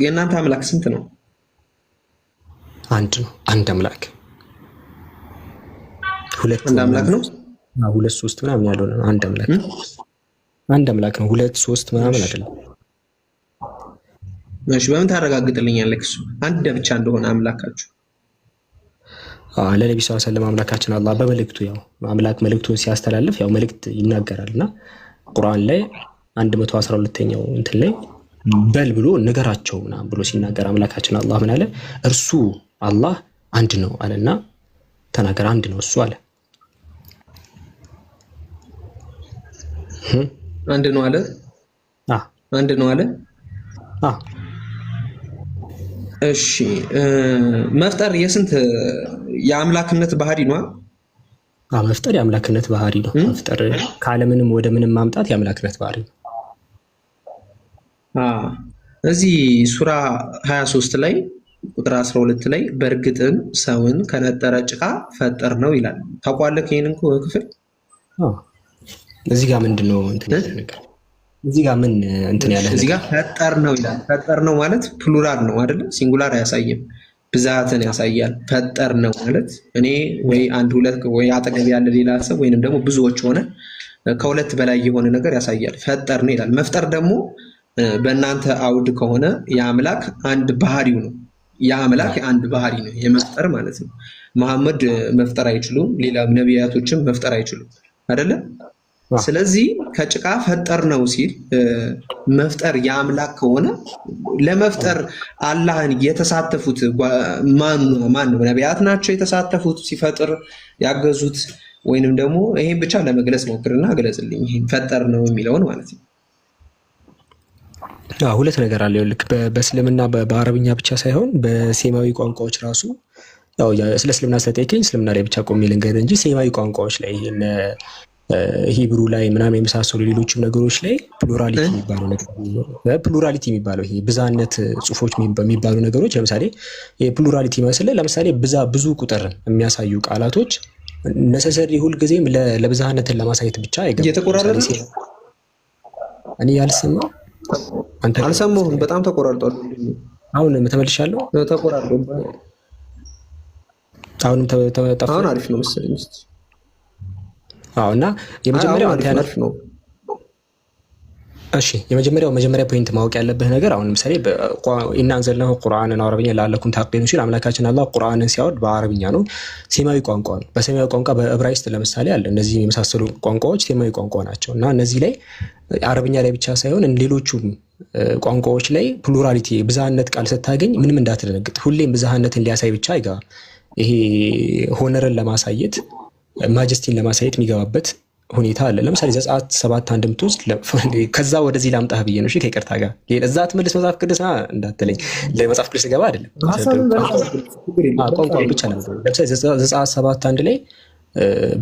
የእናንተ አምላክ ስንት ነው? አንድ ነው። አንድ አምላክ። አንድ አምላክ ነው። ሁለት ሶስት ምናምን ያለው ነው። አንድ አምላክ አንድ አምላክ ነው። ሁለት ሶስት ምናምን አይደለም። እሺ በምን ታረጋግጥልኛለህ እሱ አንድ ብቻ እንደሆነ አምላካችሁ? ለነብዩ ሰለላሁ ዐለይሂ ወሰለም አምላካችን አላህ በመልእክቱ ያው አምላክ መልእክቱን ሲያስተላልፍ ያው መልእክት ይናገራልና ቁርአን ላይ 112ኛው እንትን ላይ በል ብሎ ንገራቸው ምናምን ብሎ ሲናገር አምላካችን አላህ ምን አለ? እርሱ አላህ አንድ ነው አለና ተናገር። አንድ ነው እሱ አለ። አንድ ነው አለ። አንድ ነው አለ። እሺ መፍጠር የስንት የአምላክነት ባህሪ ነው? መፍጠር የአምላክነት ባህሪ ነው። መፍጠር ካለምንም ወደ ምንም ማምጣት የአምላክነት ባህሪ ነው። እዚህ ሱራ 23 ላይ ቁጥር 12 ላይ በእርግጥም ሰውን ከነጠረ ጭቃ ፈጠር ነው ይላል። ታውቃለህ ይሄንን ክፍል? እዚህ ጋር ምንድነው እንትን ነገር እዚህ ጋር ምን እንትን ያለ እዚህ ጋር ፈጠር ነው ይላል። ፈጠር ነው ማለት ፕሉራል ነው አይደል? ሲንጉላር አያሳይም፣ ብዛትን ያሳያል። ፈጠር ነው ማለት እኔ ወይ አንድ ሁለት ወይ አጠገብ ያለ ሌላ ሰው ወይንም ደግሞ ብዙዎች ሆነ ከሁለት በላይ የሆነ ነገር ያሳያል። ፈጠር ነው ይላል። መፍጠር ደግሞ በእናንተ አውድ ከሆነ የአምላክ አንድ ባህሪው ነው። የአምላክ አንድ ባህሪ ነው የመፍጠር ማለት ነው። መሐመድ መፍጠር አይችሉም፣ ሌላ ነቢያቶችም መፍጠር አይችሉም አይደለ? ስለዚህ ከጭቃ ፈጠር ነው ሲል መፍጠር የአምላክ ከሆነ ለመፍጠር አላህን የተሳተፉት ማን ነው? ነቢያት ናቸው የተሳተፉት ሲፈጥር ያገዙት? ወይንም ደግሞ ይሄን ብቻ ለመግለጽ ሞክርና ግለጽልኝ፣ ይሄን ፈጠር ነው የሚለውን ማለት ነው። ሁለት ነገር አለ። ልክ በእስልምና በአረብኛ ብቻ ሳይሆን በሴማዊ ቋንቋዎች ራሱ ያው ስለ እስልምና ስለጠየቀኝ እስልምና ላይ ብቻ ቆሜ ልንገር እንጂ ሴማዊ ቋንቋዎች ላይ ሂብሩ ላይ ምናምን የመሳሰሉ ሌሎችም ነገሮች ላይ ፕሉራሊቲ የሚባለው ነገር ፕሉራሊቲ የሚባለው ይሄ ብዛነት ጽሁፎች የሚባሉ ነገሮች ለምሳሌ የፕሉራሊቲ መስለ ለምሳሌ ብዙ ቁጥር የሚያሳዩ ቃላቶች ነሰሰሪ ሁል ጊዜም ለብዛነትን ለማሳየት ብቻ እየተቆራረጠ እኔ ያልሰማ አንተ አልሰማሁም። በጣም ተቆራርጧል። አሁን ተመልሻለሁ። ተቆራርጧል። አሁን አሪፍ ነው መሰለኝ። እና የመጀመሪያው አንተ ያነፍ ነው። እሺ መጀመሪያ ፖይንት ማወቅ ያለብህ ነገር አሁን ለምሳሌ ኢና አንዘልናሁ ቁርአንን አረብኛ ለአለኩም ታቂሉን ሲል አምላካችን አላህ ቁርአንን ሲያወርድ በአረብኛ ነው፣ ሴማዊ ቋንቋ ነው። በሴማዊ ቋንቋ በዕብራይስጥ ለምሳሌ አለ። እነዚህ የመሳሰሉ ቋንቋዎች ሴማዊ ቋንቋ ናቸው እና እነዚህ ላይ አረብኛ ላይ ብቻ ሳይሆን ሌሎቹም ቋንቋዎች ላይ ፕሉራሊቲ ብዝሃነት ቃል ስታገኝ ምንም እንዳትደነግጥ፣ ሁሌም ብዝሃነትን ሊያሳይ ብቻ አይገባም። ይሄ ሆነርን ለማሳየት ማጀስቲን ለማሳየት የሚገባበት ሁኔታ አለ። ለምሳሌ ዘጸአት 7:1 የምትወስድ ከዛ ወደዚህ ላምጣህ ብዬ ነው። እሺ ከይቅርታ ጋር እዛ ትመልስ መጽሐፍ ቅዱስ እንዳትለኝ፣ ለመጽሐፍ ቅዱስ ገባ አይደለም ቋንቋ ብቻ ነው። ለምሳሌ ዘጸአት 7:1 ላይ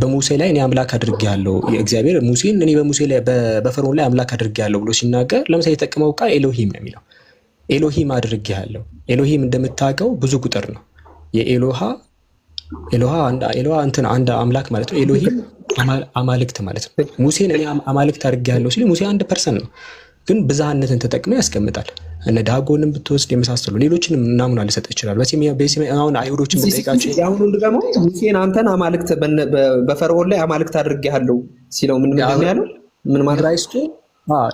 በሙሴ ላይ እኔ አምላክ አድርጌያለሁ፣ እግዚአብሔር ሙሴን እኔ በሙሴ ላይ በፈርዖን ላይ አምላክ አድርጌያለሁ ብሎ ሲናገር ለምሳሌ የተጠቀመው ቃል ኤሎሂም ነው የሚለው። ኤሎሂም አድርጌያለሁ። ኤሎሂም እንደምታውቀው ብዙ ቁጥር ነው። የኤሎሃ እንትን አንድ አምላክ ማለት ነው። ኤሎሂም አማልክት ማለት ነው። ሙሴን እኔ አማልክት አድርጌያለሁ ሲል ሙሴ አንድ ፐርሰን ነው፣ ግን ብዝሃነትን ተጠቅሞ ያስቀምጣል። እነ ዳጎንም ብትወስድ የመሳሰሉ ሌሎችንም ናሙና ሊሰጥ ይችላል። አሁን አይሁዶችን ብትጠይቃቸው ያሁኑ ደግሞ ሙሴን አንተን አማልክት በፈርዖን ላይ አማልክት አድርጌያለሁ ሲለው ምን ያለው ምን ማለት ዕብራይስጡ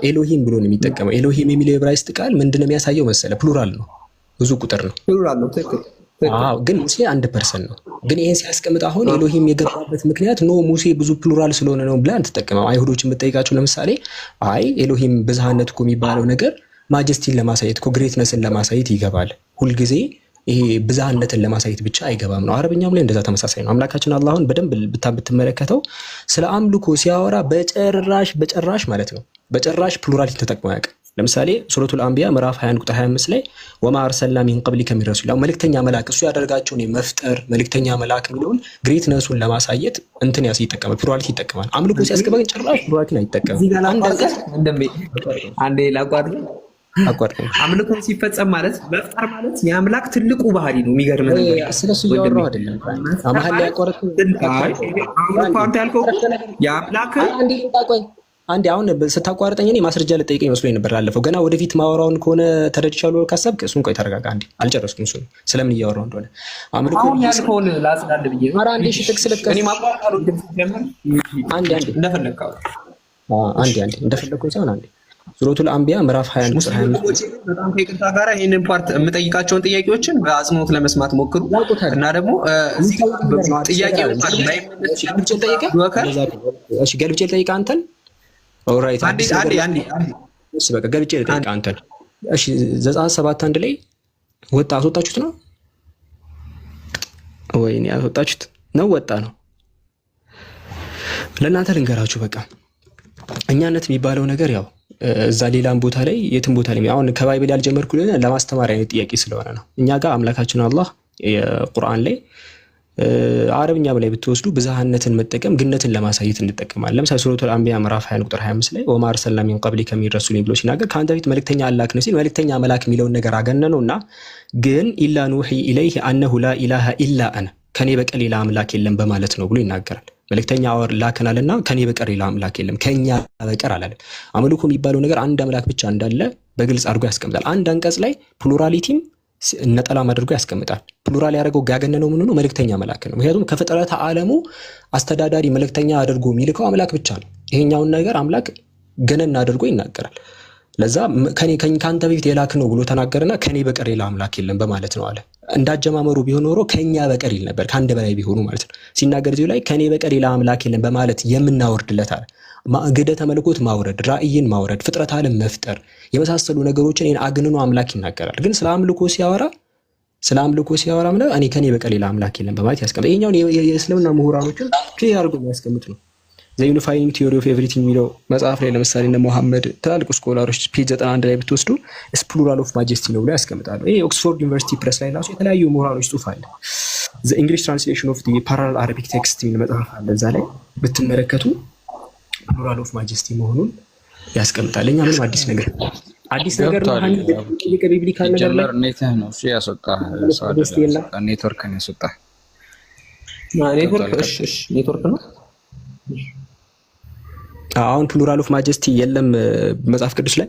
ኤሎሂም ብሎ ነው የሚጠቀመው። ኤሎሂም የሚለው የዕብራይስጥ ቃል ምንድን ነው የሚያሳየው መሰለ? ፕሉራል ነው፣ ብዙ ቁጥር ነው። ፕሉራል ነው። ትክክል። ግን ሙሴ አንድ ፐርሰን ነው። ግን ይሄን ሲያስቀምጥ አሁን ኤሎሂም የገባበት ምክንያት ሙሴ ብዙ ፕሉራል ስለሆነ ነው ብላ አንተጠቀመው። አይሁዶችን ብትጠይቃቸው ለምሳሌ አይ ኤሎሂም ብዝሃነት እኮ የሚባለው ነገር ማጀስቲን ለማሳየት እኮ ግሬትነስን ለማሳየት ይገባል። ሁልጊዜ ይሄ ብዝሃነትን ለማሳየት ብቻ አይገባም ነው። አረብኛም ላይ እንደዛ ተመሳሳይ ነው። አምላካችን አላህን በደንብ ብትመለከተው ስለ አምልኮ ሲያወራ በጭራሽ ማለት ነው በጭራሽ ፕሉራሊቲ ተጠቅሞ ያውቅ። ለምሳሌ ሱረቱል አንቢያ ምዕራፍ 21 ቁጥር 25 ላይ ወማ አርሰልና ሚን ቀብሊከ ሚን ረሱል መልእክተኛ መልአክ እሱ ያደርጋቸውን የመፍጠር መልእክተኛ መልአክ የሚለውን ግሬትነሱን ለማሳየት እንትን ይጠቀማል፣ ፕሉራሊቲ ይጠቀማል። አምልኮ ሲያስገባ ግን ጭራሽ ፕሉራሊቲን አይጠቀምም። አንዴ ላቋርጥ። አምልኮ ሲፈጸም ማለት መፍጠር ማለት የአምላክ ትልቁ ባህሪ ነው። የሚገርም ነገር ስለሱ እያወራሁ አይደለም። አማህል ላይ ያቋረጥኩ አንተ ያልከው የአምላክ አንዴ አሁን ስታቋርጠኝ እኔ ማስረጃ ልጠይቀኝ መስሎኝ ነበር ላለፈው። ገና ወደፊት ማወራውን ከሆነ ተረድቻለሁ ካሰብክ እሱን ቆይ ተረጋጋ። አንዴ አልጨረስኩም። እሱን ስለምን እያወራሁ እንደሆነ አምልኮ አሁን ያልከውን ላጽዳል ብዬ ነው። ኧረ አንዴ እሺ ጥቅስ ልጥቀስ። እኔ ማቋረጥ ጀምር። አንዴ እንደፈለግከው አንዴ እንደፈለግኩኝ ሳይሆን አንዴ ሱረቱል አንቢያ ምዕራፍ 21 ቁጥር 25 በጣም ከይቅርታ ጋር ይሄንን ፓርት የምጠይቃቸውን ጥያቄዎችን በአጽንኦት ለመስማት ሞክሩ እና ደግሞ ጥያቄው ገልብጬ ልጠይቅህ አንተን። ኦልራይት አንዴ እሺ በቃ ገልብጬ ልጠይቅህ አንተን። እሺ ዘጸአት 7:1 ላይ አስወጣችሁት ነው ወይኔ አስወጣችሁት ነው ወጣ ነው። ለእናንተ ልንገራችሁ በቃ እኛነት የሚባለው ነገር ያው እዛ ሌላም ቦታ ላይ የትም ቦታ ላይ አሁን ከባይብል ያልጀመርኩልን ለማስተማር አይነት ጥያቄ ስለሆነ ነው። እኛ ጋር አምላካችን አላህ የቁርአን ላይ አረብኛም ላይ ብትወስዱ ብዝሃነትን መጠቀም ግነትን ለማሳየት እንጠቀማለን። ለምሳሌ ሱረቱል አንቢያ ምዕራፍ 20 ቁጥር 25 ላይ ወማ አርሰልና ሚን ቀብሊከ ሚን ረሱሊን ብሎ ሲናገር ከአንተ በፊት መልእክተኛ አላክን ሲል መልእክተኛ መላክ የሚለውን ነገር አገነነውና ግን ኢላ ኑሂ ኢለይሂ አነሁ ላ ኢላሃ ኢላ አነ ከኔ በቀር ሌላ አምላክ የለም በማለት ነው ብሎ ይናገራል። መልእክተኛ ላከናልና ከኔ በቀር ሌላ አምላክ የለም፣ ከኛ በቀር አላለም። አምልኮ የሚባለው ነገር አንድ አምላክ ብቻ እንዳለ በግልጽ አድርጎ ያስቀምጣል። አንድ አንቀጽ ላይ ፕሉራሊቲም ነጠላም አድርጎ ያስቀምጣል። ፕሉራል ያደረገው ጋገነነው ምን ነው? መልእክተኛ መላክ ነው። ምክንያቱም ከፍጥረተ ዓለሙ አስተዳዳሪ መልእክተኛ አድርጎ የሚልከው አምላክ ብቻ ነው። ይሄኛውን ነገር አምላክ ገነን አድርጎ ይናገራል። ለዛ ከአንተ በፊት የላክ ነው ብሎ ተናገረና ከኔ በቀር ሌላ አምላክ የለም በማለት ነው አለ። እንዳጀማመሩ ቢሆን ኖሮ ከኛ በቀር ይል ነበር፣ ከአንድ በላይ ቢሆኑ ማለት ነው። ሲናገር እዚሁ ላይ ከኔ በቀር ሌላ አምላክ የለም በማለት የምናወርድለት አለ። ግደተ መለኮት ማውረድ፣ ራእይን ማውረድ፣ ፍጥረት ዓለም መፍጠር የመሳሰሉ ነገሮችን ይሄን አግንኖ አምላክ ይናገራል። ግን ስለ አምልኮ ሲያወራ ምንም እኔ ከኔ በቀር ሌላ አምላክ የለም በማለት ያስቀምጣል። ይሄኛውን የእስልምና ምሁራኖችን ክሊር አድርጎ የሚያስቀምጥ ነው። ዘ ዩኒፋይንግ ቲዮሪ ኦፍ ኤቭሪቲንግ የሚለው መጽሐፍ ላይ ለምሳሌ እነ ሙሐመድ ትላልቅ ስኮላሮች ፔጅ 91 ላይ ብትወስዱ ፕሉራል ኦፍ ማጀስቲ ነው ብለው ያስቀምጣሉ። ይሄ ኦክስፎርድ ዩኒቨርሲቲ ፕሬስ ላይ ራሱ የተለያዩ ምሁራኖች ጽሑፍ አለ። ዘ እንግሊሽ ትራንስሌሽን ኦፍ ዲ ፓራላል አረቢክ ቴክስት የሚል መጽሐፍ አለ። እዛ ላይ ብትመለከቱ ፕሉራል ኦፍ ማጀስቲ መሆኑን ያስቀምጣል። እኛ ምንም አዲስ ነገር ነው ቢብሊካል ነገር ላይ ኔትህ ነው እሱ ያስወጣህ ኔትወርክ ነው ያስወጣህ ኔትወርክ ነው። አሁን ፕሉራል ኦፍ ማጀስቲ የለም መጽሐፍ ቅዱስ ላይ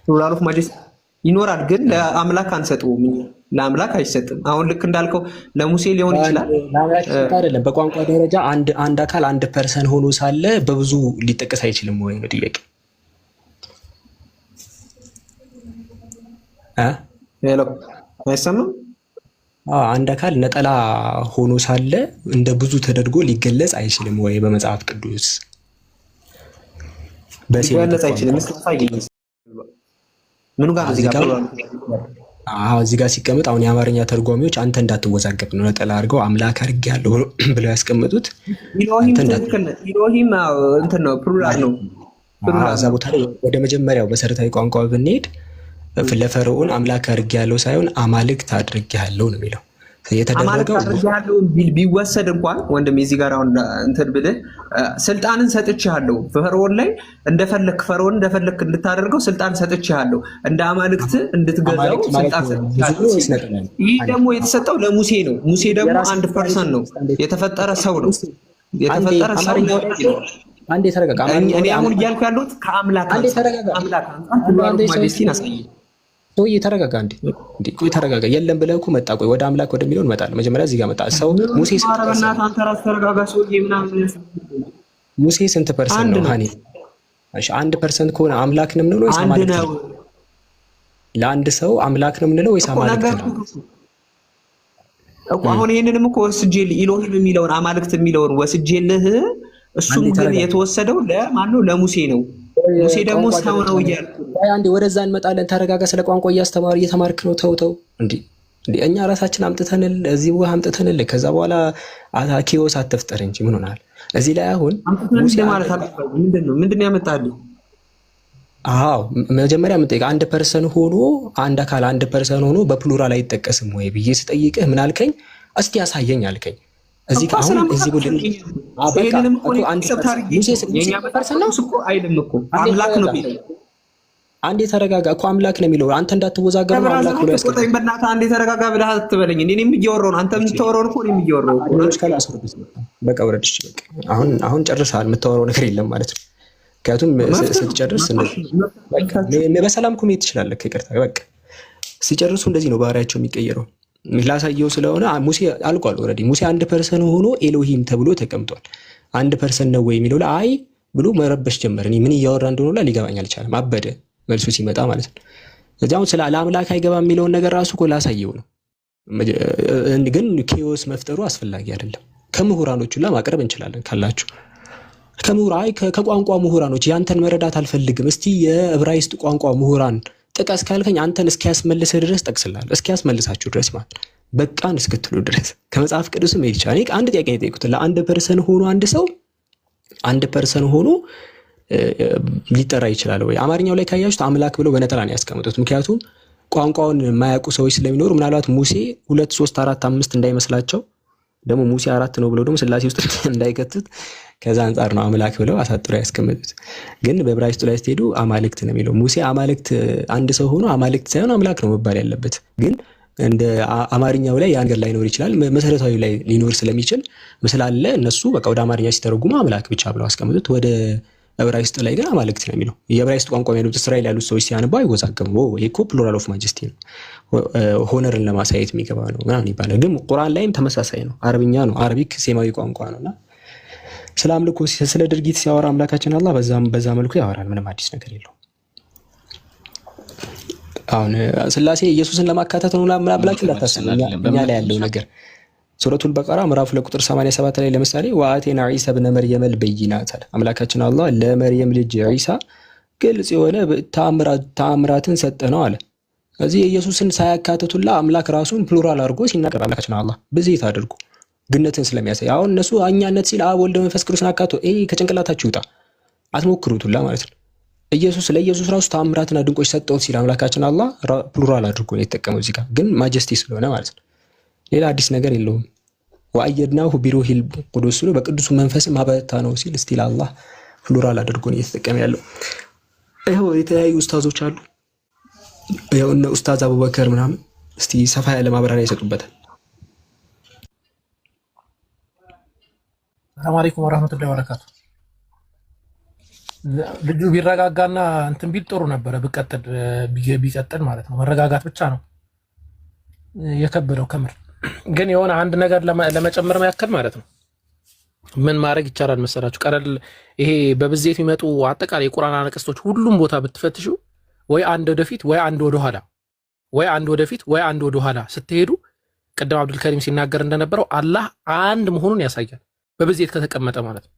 ፕሉራል ኦፍ ማጀስቲ ይኖራል፣ ግን ለአምላክ አንሰጠውም። ለአምላክ አይሰጥም። አሁን ልክ እንዳልከው ለሙሴ ሊሆን ይችላል አይደለም። በቋንቋ ደረጃ አንድ አካል አንድ ፐርሰን ሆኖ ሳለ በብዙ ሊጠቀስ አይችልም ወይ ነው ጥያቄ። ሄሎ አይሰማም? አንድ አካል ነጠላ ሆኖ ሳለ እንደ ብዙ ተደርጎ ሊገለጽ አይችልም ወይ በመጽሐፍ ቅዱስ? ሊገለጽ አይችልም። ምኑ ጋር እዚህ ጋር ሲቀመጥ አሁን የአማርኛ ተርጓሚዎች አንተ እንዳትወዛገብ ነው ነጠላ አድርገው አምላክ አድርጌያለሁ ብለው ያስቀመጡት። ኢሎሂም እንትን ነው ፕሉራል ነው። እዛ ቦታ ላይ ወደ መጀመሪያው መሰረታዊ ቋንቋ ብንሄድ ለፈርዖን አምላክ አድርጌያለሁ ሳይሆን አማልክት አድርጌያለሁ ነው የሚለው። አማልክት አድርጌያለሁ ቢወሰድ እንኳን ወንድም እዚህ ጋር አሁን እንትን ብልህ ስልጣንን ሰጥቼሃለሁ ፈርዖን ላይ ፈርዖን እንደፈለክ እንድታደርገው ስልጣን ሰጥቼሃለሁ፣ እንደ አማልክት እንድትገዛው ስልጣን ሰጥቼሃለሁ። ይህ ደግሞ የተሰጠው ለሙሴ ነው። ሙሴ ደግሞ አንድ ፐርሰን ነው፣ የተፈጠረ ሰው ነው። የተፈጠረ ሰው ነው። አንዴ ተረጋጋ። እኔ አሁን እያልኩ ያለሁት ከአምላክ ማጀስቲን አሳየኝ። ሰውዬ ተረጋጋ። እንዴ ቆይ ተረጋጋ። የለም ብለህ እኮ መጣ። ቆይ ወደ አምላክ ወደሚለው እንመጣለን። መጀመሪያ እዚህ ጋር መጣ ሰው ሙሴ ስንት ፐርሰንት ነው? ሃኒ እሺ 1% ከሆነ አምላክ ነው የምንለው ወይስ አማልክት ነው? ለአንድ ሰው አምላክ ነው የምንለው ወይስ አማልክት ነው? እኮ አሁን ይሄንንም እኮ ወስጄልህ ኢሎሂም የሚለውን አማልክት የሚለውን ወስጄልህ፣ እሱም ግን የተወሰደው ለማን ነው? ለሙሴ ነው። ሙሴ ደግሞ ሰው ነው እያልኩ አንዴ ወደዛ እንመጣለን። ተረጋጋ። ስለ ቋንቋ እየተማርክ ነው። ተው እንዴ እኛ ራሳችን አምጥተንል እዚህ ውሃ አምጥተንል ከዛ በኋላ ኪዮስ አትፍጠር እንጂ ምን ሆናል? እዚህ ላይ አሁን ሙሴ ማለት ምንድነው ያመጣልኝ? አዎ መጀመሪያ የምጠይቅ አንድ ፐርሰን ሆኖ አንድ አካል አንድ ፐርሰን ሆኖ በፕሉራል አይጠቀስም ወይ ብዬ ስጠይቅህ ምን አልከኝ? እስቲ ያሳየኝ አልከኝ። እዚህ አሁን እዚህ ጉድ አንድ ፐርሰን ነው አይደለም እኮ አምላክ ነው ቢል አንዴ ተረጋጋ እኮ አምላክ ነው የሚለው አንተ እንዳትወዛገብ ነው አምላክ ብሎ ያስቀምጣል። በእናትህ አንዴ ተረጋጋ ብለህ አትበለኝ። እኔም እያወራሁ ነው፣ አንተም የምታወራው እኮ እኔም እያወራሁ እኮ ነው። በቃ ወረድሽ በቃ አሁን ጨርሰሃል። የምታወራው ነገር የለም ማለት ነው። ምክንያቱም ስትጨርስ በቃ በሰላም እኮ መሄድ ትችላለህ። ይቅርታ በቃ ሲጨርሱ እንደዚህ ነው ባህሪያቸው የሚቀየረው። ላሳየው ስለሆነ ሙሴ አልቋል ኦልሬዲ። ሙሴ አንድ ፐርሰን ሆኖ ኤሎሂም ተብሎ ተቀምጧል። አንድ ፐርሰን ነው ወይ የሚለው ላይ አይ ብሎ መረበሽ ጀመረ። እኔ ምን እያወራ እንደሆነ ሊገባኝ አልቻለም። አበደ መልሱ ሲመጣ ማለት ነው። እዚያው ስለ ለአምላክ አይገባም የሚለውን ነገር ራሱ እኮ ላሳየው ነው። ግን ኬዎስ መፍጠሩ አስፈላጊ አይደለም። ከምሁራኖቹ ማቅረብ እንችላለን ካላችሁ ከቋንቋ ምሁራኖች ያንተን መረዳት አልፈልግም እስቲ የዕብራይስጥ ቋንቋ ምሁራን ጥቀስ ካልከኝ አንተን እስኪያስመልስህ ድረስ ጠቅስልሃለሁ። እስኪያስመልሳችሁ ድረስ ማለት በቃን እስክትሉ ድረስ ከመጽሐፍ ቅዱስም ሄድ ይችላል። አንድ ጥያቄ ነው የጠየቁት። ለአንድ ፐርሰን ሆኖ አንድ ፐርሰን ሆኖ ሊጠራ ይችላል ወይ? አማርኛው ላይ ካያችሁት አምላክ ብለው በነጠላ ነው ያስቀምጡት። ምክንያቱም ቋንቋውን የማያውቁ ሰዎች ስለሚኖሩ ምናልባት ሙሴ 2 3 4 5 እንዳይመስላቸው ደግሞ ሙሴ 4 ነው ብለው ደግሞ ስላሴ ውስጥ እንዳይከቱት ከዛ አንፃር ነው አምላክ ብለው አሳጥረው ያስቀምጡት። ግን በዕብራይስጡ ላይ ስትሄዱ አማልክት ነው የሚለው። ሙሴ አማልክት አንድ ሰው ሆኖ አማልክት ሳይሆን አምላክ ነው መባል ያለበት። ግን እንደ አማርኛው ላይ ያ ነገር ላይኖር ይችላል። መሰረታዊ ላይ ሊኖር ስለሚችል ስላለ እነሱ በቃ ወደ አማርኛ ሲተረጉሙ አምላክ ብቻ ብለው አስቀምጡት። ወደ ዕብራይስጥ ላይ ግን አማልክት ነው የሚለው። የዕብራይስጥ ቋንቋ ያሉት እስራኤል ያሉት ሰዎች ሲያነቡ አይወዛገቡ። ይሄ እኮ ፕሉራል ኦፍ ማጀስቲ ነው፣ ሆነርን ለማሳየት የሚገባ ነው ምናምን ይባላል። ግን ቁርአን ላይም ተመሳሳይ ነው። አረብኛ ነው፣ አረቢክ ሴማዊ ቋንቋ ነውና ስለ አምልኮ ስለ ድርጊት ሲያወራ አምላካችን አላህ በዛ መልኩ ያወራል። ምንም አዲስ ነገር የለውም። አሁን ስላሴ ኢየሱስን ለማካተት ነው ብላችሁ እንዳታስቡ። እኛ ላይ ያለው ነገር ሱረቱል በቀራ ምዕራፍ 2 ቁጥር 87 ላይ ለምሳሌ ወአቴና ዒሳ ብነ መርየም አልበይናት አለ። አምላካችን አላህ ለመርየም ልጅ ዒሳ ግልጽ የሆነ ተአምራትን ሰጠ ነው አለ። ስለዚህ ኢየሱስን ሳያካተቱላ አምላክ ራሱን ፕሉራል አድርጎ ሲናገር አምላካችን አላህ ብዜት አድርጎ ግነትን ስለሚያሳይ አሁን እነሱ አኛነት ሲል አብ ወልድ መንፈስ ቅዱስን አካቶ ከጭንቅላታችሁ ይውጣ አትሞክሩትላ ማለት ነው። ለኢየሱስ ራሱ ተአምራትና ድንቆች ሰጠውት ሲል አምላካችን አላህ ፕሉራል አድርጎ ነው የተጠቀመው። እዚህ ጋር ግን ማጀስቲ ስለሆነ ማለት ነው። ሌላ አዲስ ነገር የለውም። ወአየድናሁ ቢሩሂል ቁዱስ ብሎ በቅዱሱ መንፈስም አበረታ ነው ሲል ስቲል አላህ ፕሉራል አድርጎ ነው እየተጠቀመ ያለው። ይኸው የተለያዩ ኡስታዞች አሉ። ይኸው እነ ኡስታዝ አቡበከር ምናምን እስቲ ሰፋ ያለ ማብራሪያ ይሰጡበታል። ሰላም አለይኩም ወራህመቱላሂ ወበረካቱ። ልጁ ቢረጋጋና እንትን ቢል ጥሩ ነበረ። ቢቀጥል ማለት ነው። መረጋጋት ብቻ ነው የከበደው ከምር። ግን የሆነ አንድ ነገር ለመጨመር ያክል ማለት ነው ምን ማድረግ ይቻላል መሰላችሁ? ቀለል ይሄ በብዜት የሚመጡ አጠቃላይ የቁርአን አንቀጾች ሁሉም ቦታ ብትፈትሹ ወይ አንድ ወደፊት ወይ አንድ ወደኋላ ወይ አንድ ወደፊት ወይ አንድ ወደኋላ ስትሄዱ ቅድም አብዱልከሪም ሲናገር እንደነበረው አላህ አንድ መሆኑን ያሳያል በብዜት ከተቀመጠ ማለት ነው።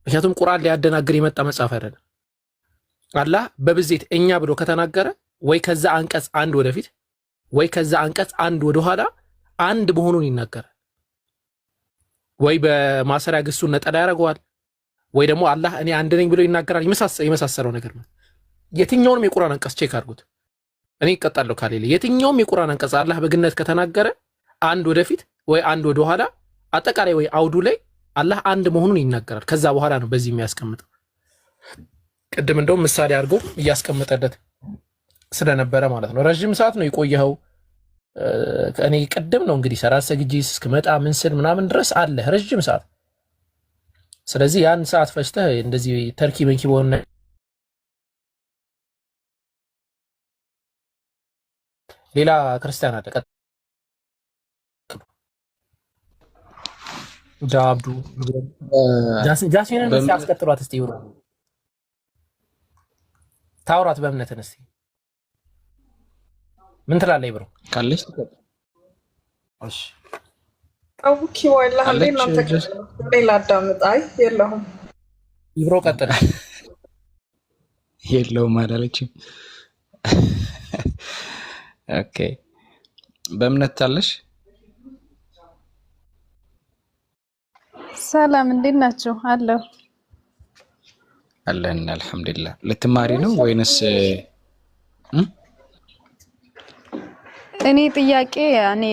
ምክንያቱም ቁርአን ሊያደናግር የመጣ መጽሐፍ አይደለም። አላህ በብዜት እኛ ብሎ ከተናገረ ወይ ከዛ አንቀጽ አንድ ወደፊት ወይ ከዛ አንቀጽ አንድ ወደኋላ አንድ መሆኑን ይናገራል። ወይ በማሰሪያ ግሱን ነጠላ ያደርገዋል ወይ ደግሞ አላህ እኔ አንድ ነኝ ብሎ ይናገራል። የመሳሰለው ነገር ማለት የትኛውንም የቁርአን አንቀጽ ቼክ አድርጉት። እኔ እቀጣለሁ ካሌለ የትኛውም የቁርአን አንቀጽ አላህ በግነት ከተናገረ አንድ ወደፊት ወይ አንድ ወደኋላ አጠቃላይ ወይ አውዱ ላይ አላህ አንድ መሆኑን ይናገራል። ከዛ በኋላ ነው በዚህ የሚያስቀምጠው። ቅድም እንደውም ምሳሌ አድርጎ እያስቀመጠለት ስለነበረ ማለት ነው። ረጅም ሰዓት ነው የቆየኸው። እኔ ቅድም ነው እንግዲህ ሰራት ሰግጄ እስክመጣ ምን ስል ምናምን ድረስ አለ ረጅም ሰዓት። ስለዚህ ያን ሰዓት ፈጅተህ እንደዚህ ተርኪ በንኪ በሆነ ሌላ ክርስቲያን አለ ጃብዱ ጃሲንን ሲያስቀጥሏት እስቲ ይሁን ታውራት በእምነትን እስቲ ምን ትላለህ ብሮ ካለሽ? እሺ አውኪ ወላሂ አለና ሌላ አዳምጥ። አይ የለሁም ይብሮ ቀጥል። የለውም አላለችም። ኦኬ በእምነት አለሽ? ሰላም እንዴት ናችሁ? አለሁ አለን አልሐምዱሊላህ። ልትማሪ ነው ወይንስ? እኔ ጥያቄ ያኔ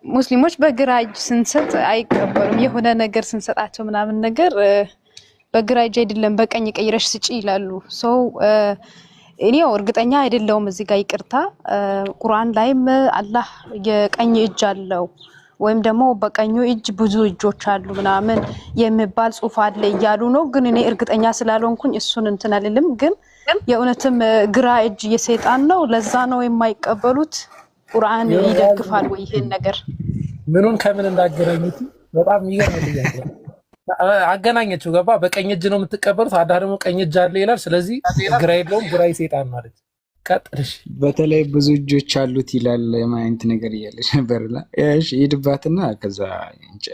ሙስሊሞች በግራ እጅ ስንሰጥ አይቀበሉም። የሆነ ነገር ስንሰጣቸው ምናምን ነገር በግራ እጅ አይደለም በቀኝ ቀይረሽ ስጪ ይላሉ። ሰው እኔው እርግጠኛ አይደለሁም እዚህ ጋር ይቅርታ። ቁርአን ላይም አላህ የቀኝ እጅ አለው ወይም ደግሞ በቀኙ እጅ ብዙ እጆች አሉ ምናምን የሚባል ጽሑፍ አለ እያሉ ነው። ግን እኔ እርግጠኛ ስላልሆንኩኝ እሱን እንትን አልልም። ግን የእውነትም ግራ እጅ የሰይጣን ነው፣ ለዛ ነው የማይቀበሉት። ቁርአን ይደግፋል ወይ ይሄን ነገር? ምኑን ከምን እንዳገናኙት በጣም የሚገርም ጥያቄ አገናኘችው። ገባ? በቀኝ እጅ ነው የምትቀበሉት፣ አዳ ደግሞ ቀኝ እጅ አለ ይላል። ስለዚህ ግራ የለውም፣ ግራ የሰይጣን ማለት ቀጥልሽ። በተለይ ብዙ እጆች አሉት ይላል ማይንት ነገር እያለች ነበርላ። እሺ ሂድባትና ከዛ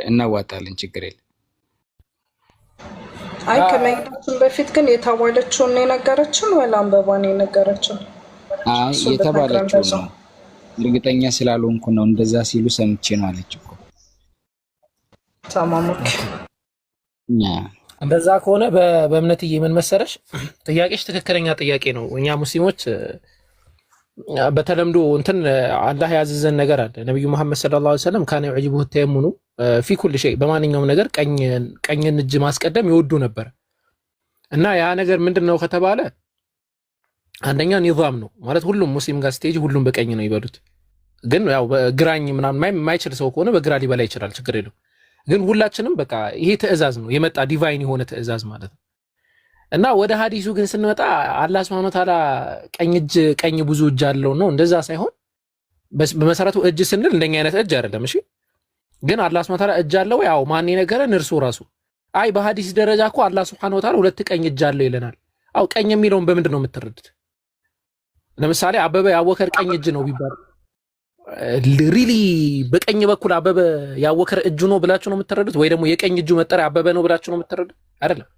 እናዋጣለን፣ ችግር የለም። አይ ከመሄዳችን በፊት ግን የታወለችውን ነው የነገረችን ወላ አንበባን የነገረችን? አይ የተባለችው ነው። እርግጠኛ ስላልሆንኩ ነው እንደዛ ሲሉ ሰምቼ ነው አለች እኮ። ተማሙክ እንደዛ ከሆነ በእምነትዬ ምን መሰረሽ፣ ጥያቄሽ ትክክለኛ ጥያቄ ነው። እኛ ሙስሊሞች በተለምዶ እንትን አላህ ያዘዘን ነገር አለ። ነብዩ መሐመድ ሰለላሁ ዐለይሂ ወሰለም ካነ ይዕጅቡሁ ተየሙኑ ፊ ኩል ሸይ፣ በማንኛውም ነገር ቀኝን እጅ ማስቀደም ይወዱ ነበር። እና ያ ነገር ምንድነው ከተባለ አንደኛ ኒዛም ነው ማለት ሁሉም ሙስሊም ጋር ስቴጅ ሁሉም በቀኝ ነው ይበሉት። ግን ያው በግራኝ ምናምን የማይችል ሰው ከሆነ በግራ ሊበላ ይችላል፣ ችግር የለው። ግን ሁላችንም በቃ ይሄ ትዕዛዝ ነው የመጣ ዲቫይን የሆነ ትዕዛዝ ማለት ነው። እና ወደ ሐዲሱ ግን ስንመጣ አላህ Subhanahu Wa Ta'ala ቀኝ ብዙ እጅ አለው ነው፣ እንደዛ ሳይሆን በመሰረቱ እጅ ስንል እንደኛ አይነት እጅ አይደለም። እሺ ግን አላህ Subhanahu Wa Ta'ala እጅ አለው። ያው ማን የነገረን? እርሱ ራሱ። አይ በሐዲስ ደረጃ እኮ አላህ Subhanahu Wa Ta'ala ሁለት ቀኝ እጅ አለው ይለናል። አው ቀኝ የሚለውን በምንድን ነው የምትረዱት? ለምሳሌ አበበ ያወከር ቀኝ እጅ ነው ቢባል ሪሊ በቀኝ በኩል አበበ ያወከር እጁ ነው ብላችሁ ነው የምትረዱት? ወይ ደግሞ የቀኝ እጁ መጠሪያ አበበ ነው ብላችሁ ነው የምትረዱት? አይደለም።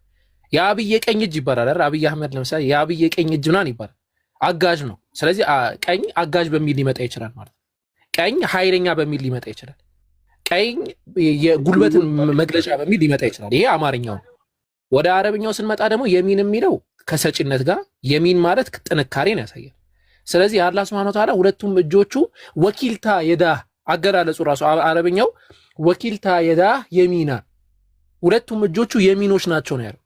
የአብይ ቀኝ እጅ ይባላል አይደል? አብይ አህመድ ለምሳሌ የአብይ ቀኝ እጅ ምናምን ይባላል፣ አጋዥ ነው። ስለዚህ ቀኝ አጋዥ በሚል ሊመጣ ይችላል ማለት ነው። ቀኝ ኃይለኛ በሚል ሊመጣ ይችላል። ቀኝ የጉልበትን መግለጫ በሚል ሊመጣ ይችላል። ይሄ አማርኛው ነው። ወደ አረብኛው ስንመጣ ደግሞ የሚን የሚለው ከሰጪነት ጋር የሚን ማለት ጥንካሬን ያሳያል። ስለዚህ አላህ Subhanahu Wa Ta'ala ሁለቱም እጆቹ ወኪልታ የዳህ አገላለጹ ራሱ አረብኛው ወኪልታ የዳህ የሚና ሁለቱም እጆቹ የሚኖች ናቸው ነው ያለው።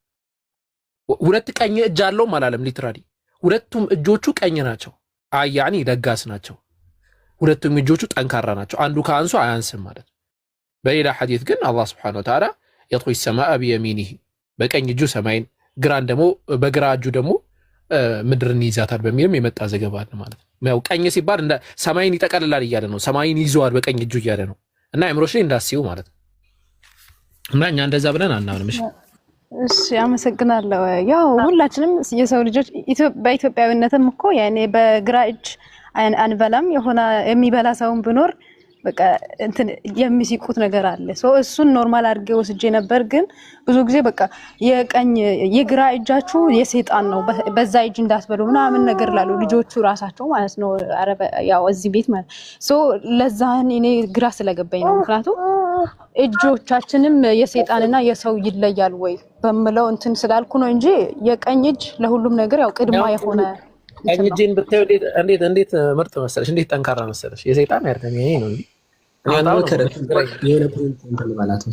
ሁለት ቀኝ እጅ አለው ማለትም ሊትራሊ ሁለቱም እጆቹ ቀኝ ናቸው። አያኒ ለጋስ ናቸው። ሁለቱም እጆቹ ጠንካራ ናቸው። አንዱ ከአንሱ አያንስም ማለት። በሌላ ሐዲስ ግን አላህ Subhanahu Wa Ta'ala يطوي السماء بيمينه በቀኝ እጁ ሰማይን ግራን ደግሞ በግራ እጁ ደግሞ ምድርን ይዛታል በሚልም የመጣ ዘገባ አለ ማለት ነው። ያው ቀኝ ሲባል እንደ ሰማይን ይጠቀልላል እያለ ነው። ሰማይን ይዟል በቀኝ እጁ እያለ ነው። እና አእምሮሽ ላይ እንዳስዩ ማለት ነው። እና እኛ እንደዛ ብለን አናምንም። እሺ አመሰግናለሁ። ያው ሁላችንም የሰው ልጆች በኢትዮጵያዊነትም እኮ ያኔ በግራ እጅ አንበላም። የሆነ የሚበላ ሰውን ብኖር በቃ እንትን የሚሲቁት ነገር አለ። እሱን ኖርማል አድርጌ ወስጄ ነበር። ግን ብዙ ጊዜ በቃ የግራ እጃችሁ የሰይጣን ነው በዛ እጅ እንዳትበሉ ምናምን ነገር ላሉ ልጆቹ ራሳቸው ማለት ነው። ያው እዚህ ቤት ማለት ለዛን እኔ ግራ ስለገባኝ ነው። ምክንያቱም እጆቻችንም የሰይጣንና የሰው ይለያል ወይ በመለው እንትን ስላልኩ ነው እንጂ የቀኝ እጅ ለሁሉም ነገር ያው ቅድማ የሆነ ቀኝ እጅን ብታዩ እንዴት ምርጥ መሰለሽ፣ እንዴት ጠንካራ መሰለሽ። የሰይጣን አይደለም ይሄ ነው እንዴ? የሆነ ፖይንት እንትን ማለት ነው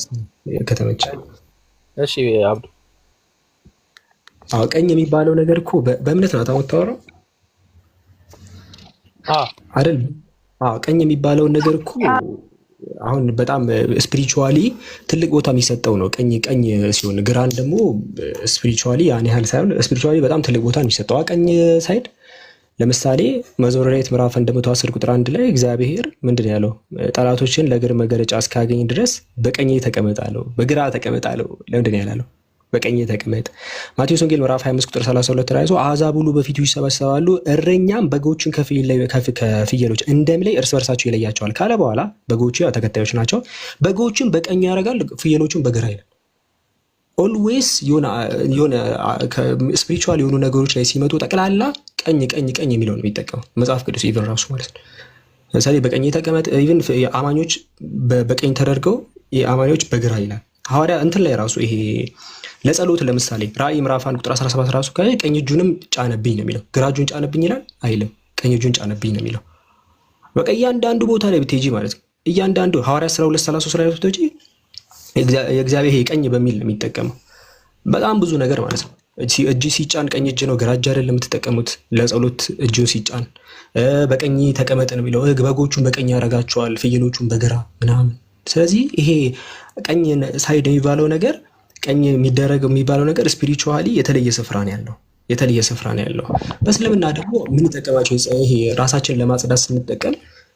ከተመቸ። እሺ አብዱ፣ ቀኝ የሚባለው ነገር እኮ በእምነት ነው ታወራው አይደል? ቀኝ የሚባለው ነገር እኮ አሁን በጣም ስፒሪቹዋሊ ትልቅ ቦታ የሚሰጠው ነው። ቀኝ ሲሆን ግራን ደግሞ ስፒሪቹዋሊ ያን ያህል ሳይሆን ስፒሪቹዋሊ በጣም ትልቅ ቦታ የሚሰጠው ቀኝ ሳይድ። ለምሳሌ መዝሙረ ዳዊት ምዕራፍ 110 ቁጥር 1 ላይ እግዚአብሔር ምንድን ያለው? ጠላቶችን ለእግር መገለጫ እስካገኝ ድረስ በቀኝ ተቀመጣለሁ፣ በግራ ተቀመጣለሁ። ለምንድን ያላለው? በቀኝ ተቀመጥ። ማቴዎስ ወንጌል ምዕራፍ 25 ቁጥር 32 ላይ አሕዛብ ሁሉ በፊቱ ይሰበሰባሉ፣ እረኛም በጎችን ከፍየሎች እንደሚለይ እርስ በርሳቸው ይለያቸዋል ካለ በኋላ በጎቹ ያው ተከታዮች ናቸው። በጎችን በቀኝ ያደርጋል፣ ፍየሎቹን በግራ ይላል። ኦልዌይስ የሆነ ስፒሪቹዋል የሆኑ ነገሮች ላይ ሲመጡ ጠቅላላ ቀኝ የሚለው ነው የሚጠቀመው መጽሐፍ ቅዱስ ኢቭን ራሱ ማለት ነው። ለምሳሌ በቀኝ ተቀመጥ፣ ኢቭን አማኞች በቀኝ ተደርገው የአማኞች በግራ ይላል። ሐዋርያ እንትን ላይ ራሱ ይሄ ለጸሎት ለምሳሌ ራእይ ምዕራፍ 1 ቁጥር 17 ራሱ ቀኝ እጁንም ጫነብኝ ነው የሚለው። ግራ እጁን ጫነብኝ ይላል አይልም፣ ቀኝ እጁን ጫነብኝ ነው የሚለው። በቃ እያንዳንዱ ቦታ ላይ ብትሄጂ ማለት ነው እያንዳንዱ ሐዋርያ 12:33 ላይ ብትሄጂ የእግዚአብሔር ቀኝ በሚል ነው የሚጠቀመው። በጣም ብዙ ነገር ማለት ነው። እጅ ሲጫን ቀኝ እጅ ነው፣ ግራ እጅ አይደለም የምትጠቀሙት። ለጸሎት እጁን ሲጫን በቀኝ ተቀመጥ ነው የሚለው። በጎቹን በቀኝ ያደርጋቸዋል፣ ፍየሎቹን በግራ ምናምን። ስለዚህ ይሄ ቀኝ ሳይድ የሚባለው ነገር ቀኝ የሚደረገው የሚባለው ነገር ስፒሪቹዋሊ የተለየ ስፍራ ነው ያለው፣ የተለየ ስፍራ ነው ያለው። በእስልምና ደግሞ የምንጠቀማቸው ይሄ ራሳችንን ለማጽዳት ስንጠቀም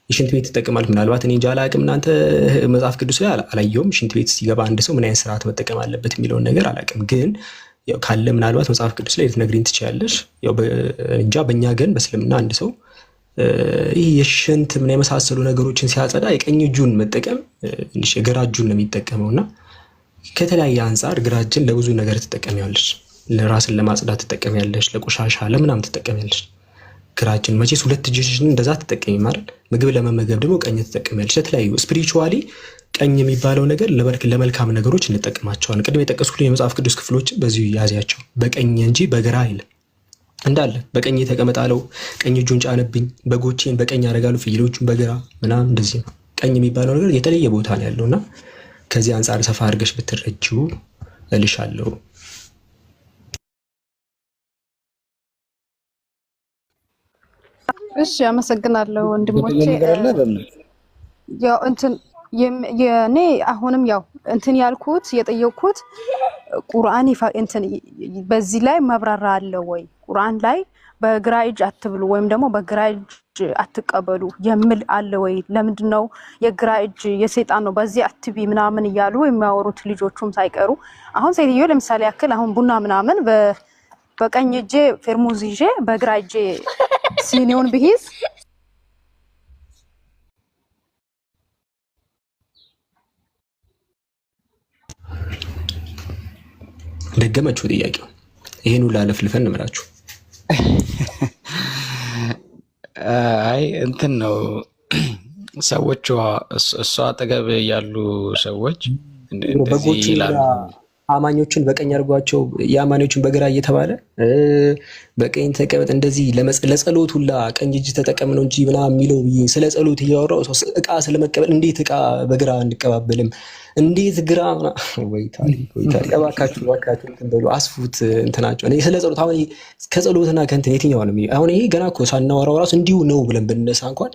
የሽንት ቤት ትጠቀማል። ምናልባት እኔ እንጃ አላቅም፣ እናንተ መጽሐፍ ቅዱስ ላይ አላየውም። ሽንት ቤት ሲገባ አንድ ሰው ምን አይነት ስርዓት መጠቀም አለበት የሚለውን ነገር አላቅም። ግን ካለ ምናልባት መጽሐፍ ቅዱስ ላይ ልትነግሪኝ ትችያለሽ። እንጃ በእኛ ግን በእስልምና አንድ ሰው ይህ የሽንት ምን የመሳሰሉ ነገሮችን ሲያጸዳ የቀኝ እጁን መጠቀም የግራ እጁን ነው የሚጠቀመው እና ከተለያየ አንጻር ግራ እጅን ለብዙ ነገር ትጠቀሚያለሽ። ለራስን ለማጽዳት ትጠቀሚያለሽ፣ ለቆሻሻ ለምናምን ትጠቀሚያለሽ። ግራ እጅን መቼስ ሁለት እጅሽን እንደዛ ትጠቀሚ ማለት ምግብ ለመመገብ ደግሞ ቀኝ ትጠቀሚያለሽ። ለተለያዩ ስፒሪቹዋሊ ቀኝ የሚባለው ነገር ለመልካም ነገሮች እንጠቀማቸዋለን። ቅድም የጠቀስኩት የመጽሐፍ ቅዱስ ክፍሎች በዚሁ ያዝያቸው። በቀኝ እንጂ በግራ አይልም። እንዳለ በቀኝ ተቀመጣለው፣ ቀኝ እጁን ጫነብኝ፣ በጎቼን በቀኝ ያደርጋሉ፣ ፍየሎቹን በግራ ምናምን እንደዚህ ነው። ቀኝ የሚባለው ነገር የተለየ ቦታ ነው ያለውና ከዚህ አንጻር ሰፋ አድርገሽ ብትረጂው እልሻለሁ። እሺ አመሰግናለሁ ወንድሞቼ። ያው እንትን የኔ አሁንም ያው እንትን ያልኩት የጠየቅኩት ቁርአን እንትን በዚህ ላይ መብራራ አለ ወይ? ቁርአን ላይ በግራ እጅ አትብሉ ወይም ደግሞ በግራ እጅ አትቀበሉ የሚል አለ ወይ? ለምንድነው የግራ እጅ የሰይጣን ነው በዚህ አትቢ ምናምን እያሉ የሚያወሩት ልጆቹም ሳይቀሩ? አሁን ሴትዮ ለምሳሌ ያክል አሁን ቡና ምናምን በቀኝ እጄ ፌርሙዝ ይዤ በግራ እጄ ሲኒውን ብሂዝ ደገመችው ጥያቄው። ይሄን ሁሉ አለፍልፈን እንምላችሁ። አይ እንትን ነው ሰዎቿ እሷ አጠገብ ያሉ ሰዎች እንደዚህ ይላሉ። አማኞችን በቀኝ አድርጓቸው የአማኞችን በግራ እየተባለ በቀኝ ተቀመጥ እንደዚህ ለጸሎት ሁላ ቀኝ እጅ ተጠቀም ነው እንጂ ምናምን የሚለው ስለ ጸሎት እያወራው እቃ ስለመቀበል እንዴት እቃ በግራ እንቀባበልም እንዴት ግራ ወይ ታሪክ እባካችሁ እንትን በሉ አስፉት እንትናቸው። እኔ ስለ ጸሎት አሁን ከጸሎትና ከእንትን የትኛው ነው? አሁን ይሄ ገና እኮ ሳናወራው ራሱ እንዲሁ ነው ብለን ብንነሳ እንኳን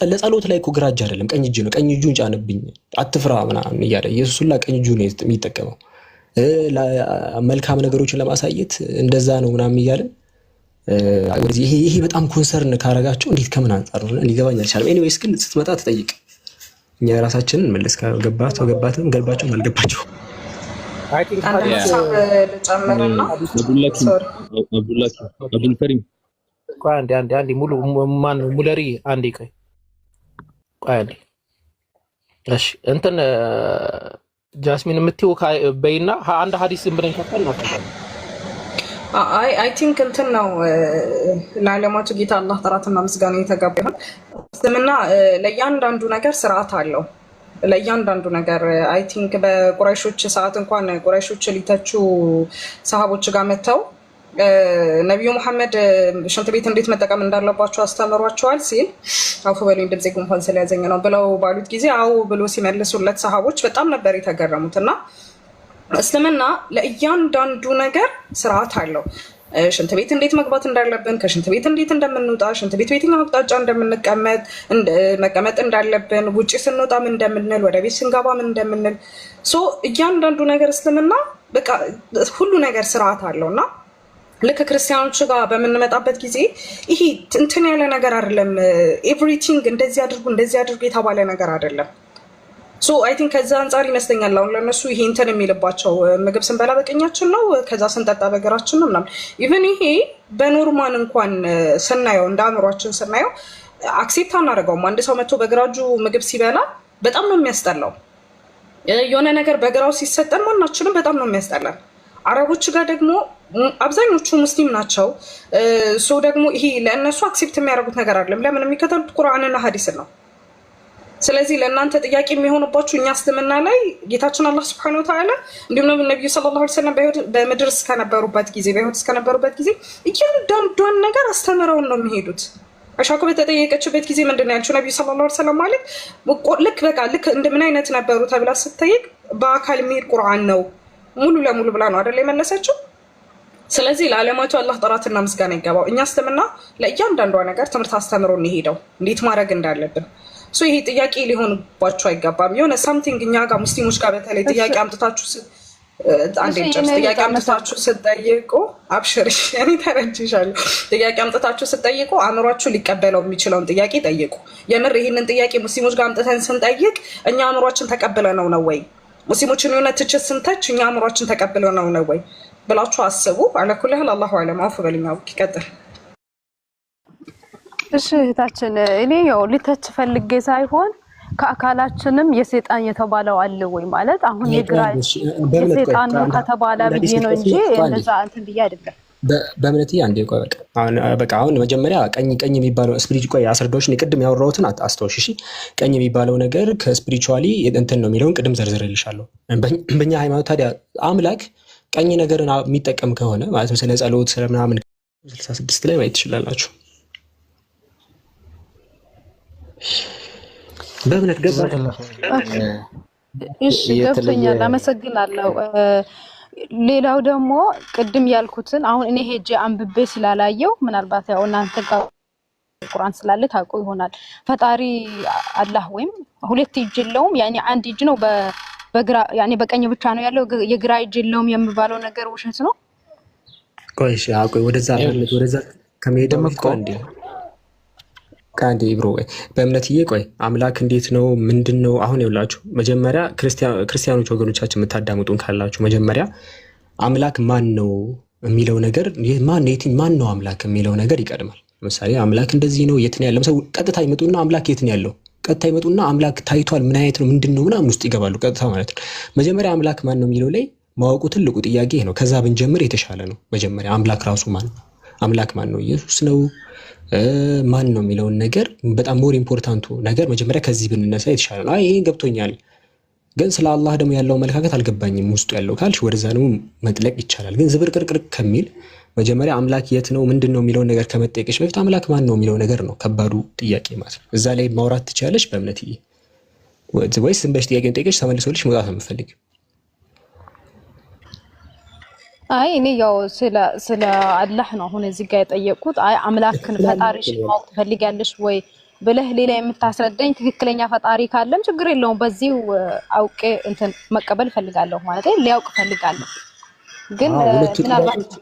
ለጸሎት ላይ እኮ ግራ እጅ አይደለም ቀኝ እጅ ነው። ቀኝ እጁን ጫንብኝ አትፍራ ምናምን እያለ ኢየሱስ ሁላ ቀኝ እጁ ነው የሚጠቀመው። መልካም ነገሮችን ለማሳየት እንደዛ ነው ምናምን እያለን ይሄ በጣም ኮንሰርን ካረጋቸው እንዴት ከምን አንጻር ነው ሊገባኝ አልቻለም። ኤኒዌይስ ግን ስትመጣ ትጠይቅ፣ እኛ ራሳችንን መልስ ከገባቸው ገባትም ገልባቸው አልገባቸው። አብዱልከሪም ቆይ አንዴ ሙሉ ማን ሙለሪ አንዴ ቆይ አንዴ እሺ እንትን ጃስሚን የምትይው በይና አንድ ሐዲስ ዝም ብለን ከፈል እናፈታለን። አይ ቲንክ እንትን ነው ለዓለማቱ ጌታ አላህ ጥራትና ምስጋና የተገባ ይሁን። እስልምና ለእያንዳንዱ ነገር ስርዓት አለው። ለእያንዳንዱ ነገር አይ ቲንክ በቁረይሾች ሰዓት እንኳን ቁረይሾች ሊተቹ ሰሃቦች ጋር መተው ነቢዩ መሐመድ ሽንት ቤት እንዴት መጠቀም እንዳለባቸው አስተምሯቸዋል ሲል አፉ በሉኝ ድምፄ ጉንፋን ስለያዘኝ ነው ብለው ባሉት ጊዜ አው ብሎ ሲመልሱለት ሰሃቦች በጣም ነበር የተገረሙት። እና እስልምና ለእያንዳንዱ ነገር ስርዓት አለው። ሽንት ቤት እንዴት መግባት እንዳለብን፣ ከሽንት ቤት እንዴት እንደምንወጣ፣ ሽንት ቤት በየትኛው አቅጣጫ እንደምንቀመጥ መቀመጥ እንዳለብን፣ ውጭ ስንወጣ ምን እንደምንል፣ ወደ ቤት ስንገባ ምን እንደምንል፣ እያንዳንዱ ነገር እስልምና በቃ ሁሉ ነገር ስርዓት አለው። እና ልክ ክርስቲያኖች ጋር በምንመጣበት ጊዜ ይሄ እንትን ያለ ነገር አይደለም። ኤቭሪቲንግ እንደዚህ አድርጉ የተባለ ነገር አይደለም። አይ ቲንክ ከዛ አንጻር ይመስለኛል አሁን ለነሱ ይሄ እንትን የሚልባቸው ምግብ ስንበላ በቀኛችን ነው፣ ከዛ ስንጠጣ በግራችን ነው ምናምን። ኢቨን ይሄ በኖርማል እንኳን ስናየው እንደ አእምሯችን ስናየው አክሴፕት አናደርገውም። አንድ ሰው መጥቶ በግራ እጁ ምግብ ሲበላ በጣም ነው የሚያስጠላው። የሆነ ነገር በግራው ሲሰጠን ማናችንም በጣም ነው የሚያስጠላል። አረቦች ጋር ደግሞ አብዛኞቹ ሙስሊም ናቸው። ደግሞ ይሄ ለእነሱ አክሴፕት የሚያደርጉት ነገር አይደለም። ለምን? የሚከተሉት ቁርአንና ሀዲስን ነው። ስለዚህ ለእናንተ ጥያቄ የሚሆንባችሁ እኛ እስልምና ላይ ጌታችን አላህ ሱብሓነሁ ወተዓላ እንዲሁም ነቢዩ ሰለላሁ ዐለይሂ ወሰለም በምድር እስከነበሩበት ጊዜ እያንዳንዷን ነገር አስተምረውን ነው የሚሄዱት። አሻኮ በተጠየቀችበት ጊዜ ምንድን ነው ያልችው? ነቢዩ ሰለላሁ ዐለይሂ ወሰለም ማለት ልክ እንደምን አይነት ነበሩ ተብላ ስትጠይቅ በአካል የሚሄድ ቁርአን ነው ሙሉ ለሙሉ ብላ ነው አይደል የመለሰችው። ስለዚህ ለዓለማቱ አላህ ጥራትና ምስጋና ይገባው። እኛ እስልምና ለእያንዳንዷ ነገር ትምህርት አስተምሮ እንሄደው እንዴት ማድረግ እንዳለብን። ይሄ ጥያቄ ሊሆንባችሁ አይገባም። የሆነ ሳምቲንግ እኛ ጋር ሙስሊሞች ጋር በተለይ ጥያቄ አምጥታችሁ ጥያቄ አምጥታችሁ ስትጠይቁ አብሽር፣ እኔ ተረጅሻለሁ። ጥያቄ አምጥታችሁ ስትጠይቁ አእምሯችሁ ሊቀበለው የሚችለውን ጥያቄ ጠይቁ። የምር ይህንን ጥያቄ ሙስሊሞች ጋር አምጥተን ስንጠይቅ እኛ አእምሯችን ተቀብለ ነው ወይ? ሙስሊሞችን የሆነ ትችት ስንተች እኛ አእምሯችን ተቀብለ ነው ወይ ብላችሁ አስቡ። አለኩልህል አላሁ አለም። አውፍ በልኛው ይቀጥል። እሺ እህታችን፣ እኔ ያው ልተች ፈልጌ ሳይሆን ከአካላችንም የሰይጣን የተባለው አለ ወይ ማለት አሁን የግራ የሰይጣን ነው ከተባለ ብዬ ነው እንጂ እንደዛ እንትን ብዬ አይደለም። በእምነት አንዴ ቆይ በቃ አሁን መጀመሪያ ቀኝ የሚባለው ስፒሪቹ ቆይ አስረዳዎች ነው። ቅድም ያወራሁትን አስተውሽ። እሺ ቀኝ የሚባለው ነገር ከስፒሪቹዋሊ እንትን ነው የሚለውን ቅድም ዘርዝሬልሻለሁ። በእኛ ሃይማኖት ታዲያ አምላክ ቀኝ ነገርን የሚጠቀም ከሆነ ማለትም ስለ ጸሎት ስለምናምን 66 ላይ ማየት ትችላላችሁ። በእምነት ገባ። እሺ ገብቶኛል፣ አመሰግናለሁ። ሌላው ደግሞ ቅድም ያልኩትን አሁን እኔ ሄጄ አንብቤ ስላላየው ምናልባት ያው እናንተ ጋር ቁርአን ስላለ ታውቁ ይሆናል። ፈጣሪ አላህ ወይም ሁለት እጅ የለውም፣ ያኔ አንድ እጅ ነው፣ በግራ ያኔ በቀኝ ብቻ ነው ያለው፣ የግራ እጅ የለውም የሚባለው ነገር ውሸት ነው። ቆይ እሺ ቆይ ወደዛ ከመሄድም እኮ ከአንዴ ብሮ በእምነትዬ ቆይ አምላክ እንዴት ነው ምንድን ነው? አሁን ይኸውላችሁ መጀመሪያ ክርስቲያኖች ወገኖቻችን የምታዳምጡን ካላችሁ መጀመሪያ አምላክ ማን ነው የሚለው ነገር ማን ነው አምላክ የሚለው ነገር ይቀድማል። ለምሳሌ አምላክ እንደዚህ ነው የት ነው ያለው? ሰው ቀጥታ ይመጡና አምላክ የት ነው ያለው? ቀጥታ ይመጡና አምላክ ታይቷል ምን አይነት ነው ምንድን ነው ምናምን ውስጥ ይገባሉ ቀጥታ ማለት ነው። መጀመሪያ አምላክ ማን ነው የሚለው ላይ ማወቁ ትልቁ ጥያቄ ነው። ከዛ ብንጀምር የተሻለ ነው። መጀመሪያ አምላክ ራሱ ማን ነው? አምላክ ማን ነው? ኢየሱስ ነው ማን ነው የሚለውን ነገር በጣም ሞር ኢምፖርታንቱ ነገር መጀመሪያ ከዚህ ብንነሳ የተሻለ ነው። ይሄ ገብቶኛል፣ ግን ስለ አላህ ደግሞ ያለው አመለካከት አልገባኝም ውስጡ ያለው ካልሽ ወደዛ ነው መጥለቅ ይቻላል። ግን ዝብርቅርቅር ከሚል መጀመሪያ አምላክ የት ነው ምንድን ነው የሚለውን ነገር ከመጠየቅሽ በፊት አምላክ ማን ነው የሚለው ነገር ነው ከባዱ ጥያቄ ማለት ነው። እዛ ላይ ማውራት ትችላለሽ በእምነት ወይስ ዝም ብለሽ ጥያቄውን ጠይቀሽ ተመልሶልሽ መውጣት ነው የምትፈልጊው? አይ እኔ ያው ስለ አላህ ነው አሁን እዚህ ጋር የጠየቁት። አይ አምላክን ፈጣሪሽን ማወቅ ትፈልጊያለሽ ወይ ብለህ ሌላ የምታስረዳኝ ትክክለኛ ፈጣሪ ካለም ችግር የለውም። በዚሁ አውቄ እንትን መቀበል ፈልጋለሁ ማለት ሊያውቅ ፈልጋለሁ። ግን ምናልባት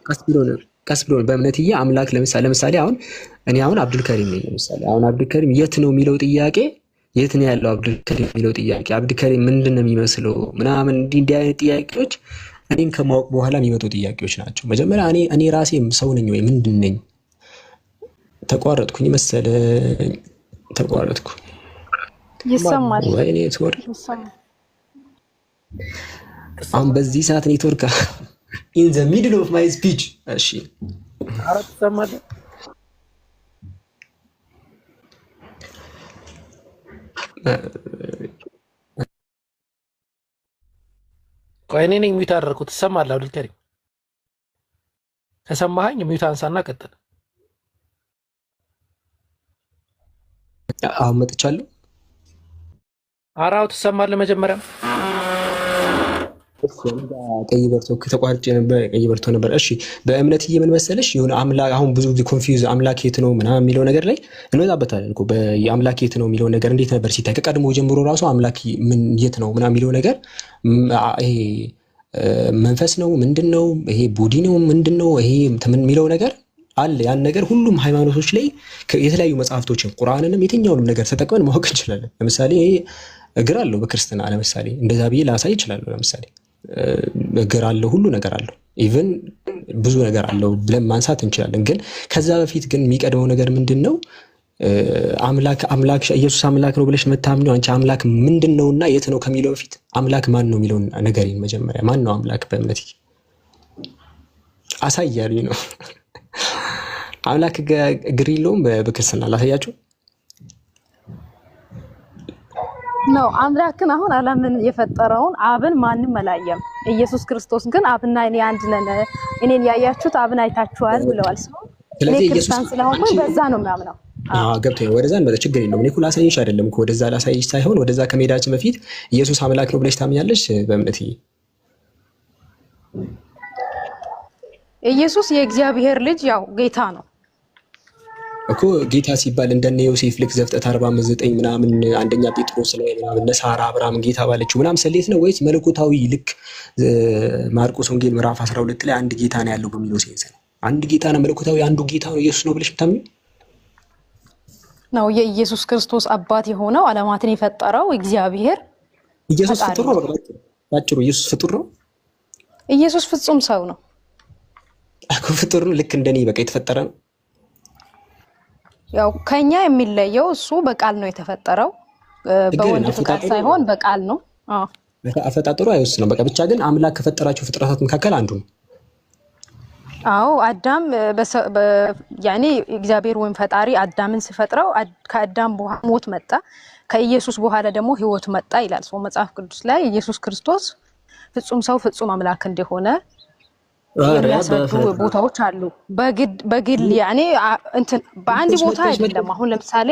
ቀስ ብሎ በእምነትዬ አምላክ ለምሳሌ አሁን አብዱልከሪም ነኝ። ለምሳሌ አሁን አብዱልከሪም የት ነው የሚለው ጥያቄ የት ነው ያለው አብዱልከሪም የሚለው ጥያቄ አብዱልከሪም ምንድን ነው የሚመስለው ምናምን እንዲህ አይነት ጥያቄዎች እኔን ከማወቅ በኋላ የሚመጡ ጥያቄዎች ናቸው። መጀመሪያ እኔ ራሴ ሰው ነኝ ወይ ምንድን ነኝ? ተቋረጥኩኝ መሰለኝ። ተቋረጥኩ ይሰማል ወይ ኔትወርክ? አሁን በዚህ ሰዓት ኔትወርክ in the middle of my speech። እሺ አራት ተሰማለ። ቆይ እኔ ነኝ ሚውት አደረኩት። ትሰማለህ አብዱልከሪም? ከሰማኸኝ ሚውት አንሳና ቀጥል። አሁን መጥቻለሁ። አራው ትሰማለህ? መጀመሪያ ቀይ በርቶ ተቋርጬ ነበር። ቀይ በርቶ ነበር። እሺ በእምነትዬ ምን መሰለሽ የሆነ አምላክ አሁን ብዙ ኮንፊውዝ አምላክ የት ነው ምናምን የሚለው ነገር ላይ እንወጣበታለን እኮ። በአምላክ የት ነው የሚለው ነገር እንዴት ነበር ሲታይ ከቀድሞ ጀምሮ ራሱ አምላክ ምን የት ነው ምናምን የሚለው ነገር ይሄ መንፈስ ነው ምንድነው? ይሄ ቡዲ ነው ምንድነው? ይሄ የሚለው ነገር አለ። ያን ነገር ሁሉም ሃይማኖቶች ላይ የተለያዩ መጽሐፍቶችን ቁርአንንም የትኛውንም ነገር ተጠቅመን ማወቅ እንችላለን። ለምሳሌ እግር አለው በክርስትና ለምሳሌ እንደዛ ብዬ ላሳይ እችላለሁ። ለምሳሌ እግር አለው ሁሉ ነገር አለው ኢቭን ብዙ ነገር አለው ብለን ማንሳት እንችላለን። ግን ከዛ በፊት ግን የሚቀድመው ነገር ምንድነው? አምላክ ኢየሱስ አምላክ ነው ብለሽ መታምነው አንቺ አምላክ ምንድነውና የት ነው ከሚለው በፊት አምላክ ማን ነው የሚለውን ነገር መጀመሪያ ማን ነው አምላክ በእምነት አሳያለሁ ነው። አምላክ እግር የለውም በክርስትና ላሳያችሁ ነው። አምላክን አሁን ዓለምን የፈጠረውን አብን ማንም አላየም። ኢየሱስ ክርስቶስ ግን አብና እኔ አንድ ነን፣ እኔን ያያችሁት አብን አይታችኋል ብለዋል። ስለዚህ ክርስቲያን ስለሆነ በዛ ነው የሚያምነው። ገብቶኝ ወደዛ እንበለ ችግር የለውም። እኔ እኮ ላሳይሽ አይደለም እኮ ወደዛ ላሳይሽ ሳይሆን ወደዛ ከመሄዳችን በፊት ኢየሱስ አምላክ ነው ብለሽ ታምኛለሽ በእምነት? ኢየሱስ የእግዚአብሔር ልጅ ያው ጌታ ነው እኮ። ጌታ ሲባል እንደነ ዮሴፍ ልክ ዘፍጥረት 49 ምናምን አንደኛ ጴጥሮስ ላይ ምናምን ነሳራ አብርሃም ጌታ ባለችው ምናምን ሰሌት ነው ወይስ መለኮታዊ ልክ ማርቆስ ወንጌል ምዕራፍ 12 ላይ አንድ ጌታ ነው ያለው በሚለው ሴንስ ነው? አንድ ጌታ ነው መለኮታዊ አንዱ ጌታ ነው ኢየሱስ ነው ብለሽ ምታምኚ ነው? የኢየሱስ ክርስቶስ አባት የሆነው ዓለማትን የፈጠረው እግዚአብሔር ኢየሱስ ፍጡር ነው። ባጭሩ ኢየሱስ ፍጡር ነው። ኢየሱስ ፍጹም ሰው ነው እኮ። ፍጡር ነው ልክ እንደኔ በቃ የተፈጠረ ነው። ያው ከኛ የሚለየው እሱ በቃል ነው የተፈጠረው፣ በወንድ ፍቃድ ሳይሆን በቃል ነው። አፈጣጠሩ አይወስነው በቃ ብቻ ግን አምላክ ከፈጠራቸው ፍጥረታት መካከል አንዱ ነው። አዎ አዳም ያኔ እግዚአብሔር ወይም ፈጣሪ አዳምን ሲፈጥረው ከአዳም በኋላ ሞት መጣ፣ ከኢየሱስ በኋላ ደግሞ ህይወት መጣ ይላል ሰው መጽሐፍ ቅዱስ ላይ። ኢየሱስ ክርስቶስ ፍጹም ሰው ፍጹም አምላክ እንደሆነ የሚያስረዱ ቦታዎች አሉ። በግል ያኔ እንትን በአንድ ቦታ አይደለም። አሁን ለምሳሌ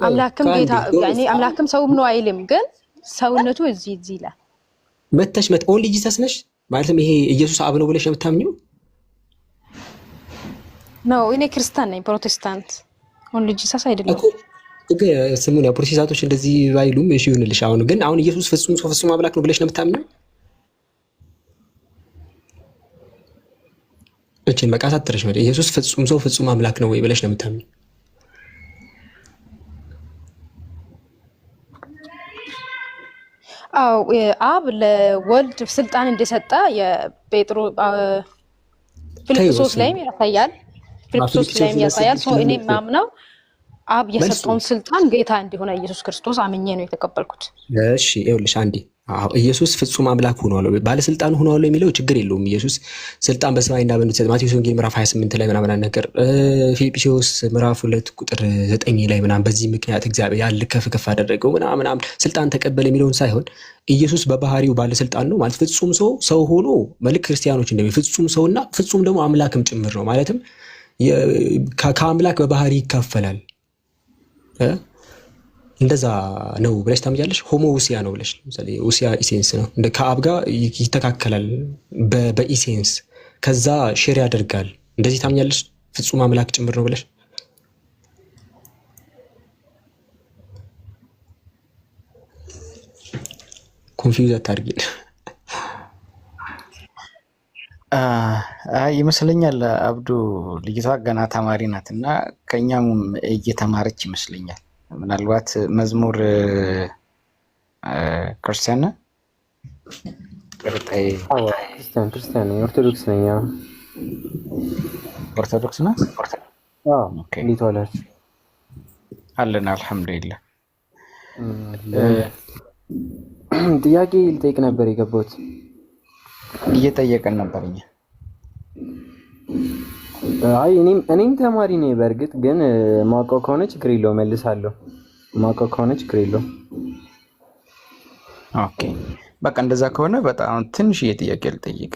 አምላክም ጌታ ያኔ አምላክም ሰውም ነው አይልም፣ ግን ሰውነቱ እዚህ ይላል። መተሽ ኦንሊ ጂሰስ ነሽ ማለትም ይሄ ኢየሱስ አብ ነው ብለሽ ነው የምታምኚው? ነው እኔ ክርስቲያን ነኝ፣ ፕሮቴስታንት። ኦንሊ ጂሰስ አይደለም እኮ ስሙን ያው ፕሮቴስታንቶች እንደዚህ ባይሉም እሺ ይሁንልሽ። አሁን ኢየሱስ ፍጹም ሰው ፍጹም አምላክ ነው ብለሽ ነው የምታምኚው? እቺን በቃ ሳትረሽ ማለት ኢየሱስ ፍጹም ሰው ፍጹም አምላክ ነው ወይ ብለሽ ነው የምታምኚው? አው አብ ለወልድ ስልጣን እንደሰጠ ፊልጵስዩስ ላይም ያሳያል። ፊልጵስዩስ ላይም ያሳያል። ሰው እኔ ማምነው አብ የሰጠውን ስልጣን ጌታ እንደሆነ ኢየሱስ ክርስቶስ አምኜ ነው የተቀበልኩት። እሺ ይኸውልሽ አንዴ ኢየሱስ ፍጹም አምላክ ሆኗል ባለስልጣን ሆኗል የሚለው ችግር የለውም። ኢየሱስ ስልጣን በሰማይና በምድር ማቴዎስ ወንጌል ምዕራፍ 28 ላይ ምናምን ነገር ፊልጵስዩስ ምዕራፍ 2 ቁጥር 9 ላይ ምናምን በዚህ ምክንያት እግዚአብሔር ያለ ከፍ አደረገው ምናምን ስልጣን ተቀበለ የሚለውን ሳይሆን ኢየሱስ በባህሪው ባለስልጣን ነው ማለት ፍጹም ሰው ሆኖ መልክ ክርስቲያኖች እንደሚ ፍጹም ሰውና ፍጹም ደግሞ አምላክም ጭምር ነው። ማለትም ከአምላክ በባህሪ ይካፈላል። እንደዛ ነው ብለሽ ታምጃለሽ? ሆሞኡሲያ ነው ብለሽ ለምሳሌ ኡሲያ ኢሴንስ ነው እንደ ከአብ ጋር ይተካከላል በኢሴንስ ከዛ ሼር ያደርጋል። እንደዚህ ታምጃለሽ? ፍጹም አምላክ ጭምር ነው ብለሽ ኮንፊውዝ አታርጊኝ። ይመስለኛል አብዱ ልጅቷ ገና ተማሪ ናት እና ከኛም እየተማረች ይመስለኛል። ምናልባት መዝሙር ክርስቲያን ክርስቲያን ኦርቶዶክስ ነኝ። ኦርቶዶክስ ነው። እንዴት ዋላችሁ? አለን አልሐምዱሊላህ። ጥያቄ ልጠይቅ ነበር የገባሁት። እየጠየቀን ነበር እኛ። አይ እኔም ተማሪ ነኝ። በእርግጥ ግን ማውቀው ከሆነ ችግር የለውም መልሳለሁ። ማውቀው ከሆነ ችግር የለውም። ኦኬ በቃ እንደዛ ከሆነ በጣም ትንሽ ጥያቄ ልጠይቅ።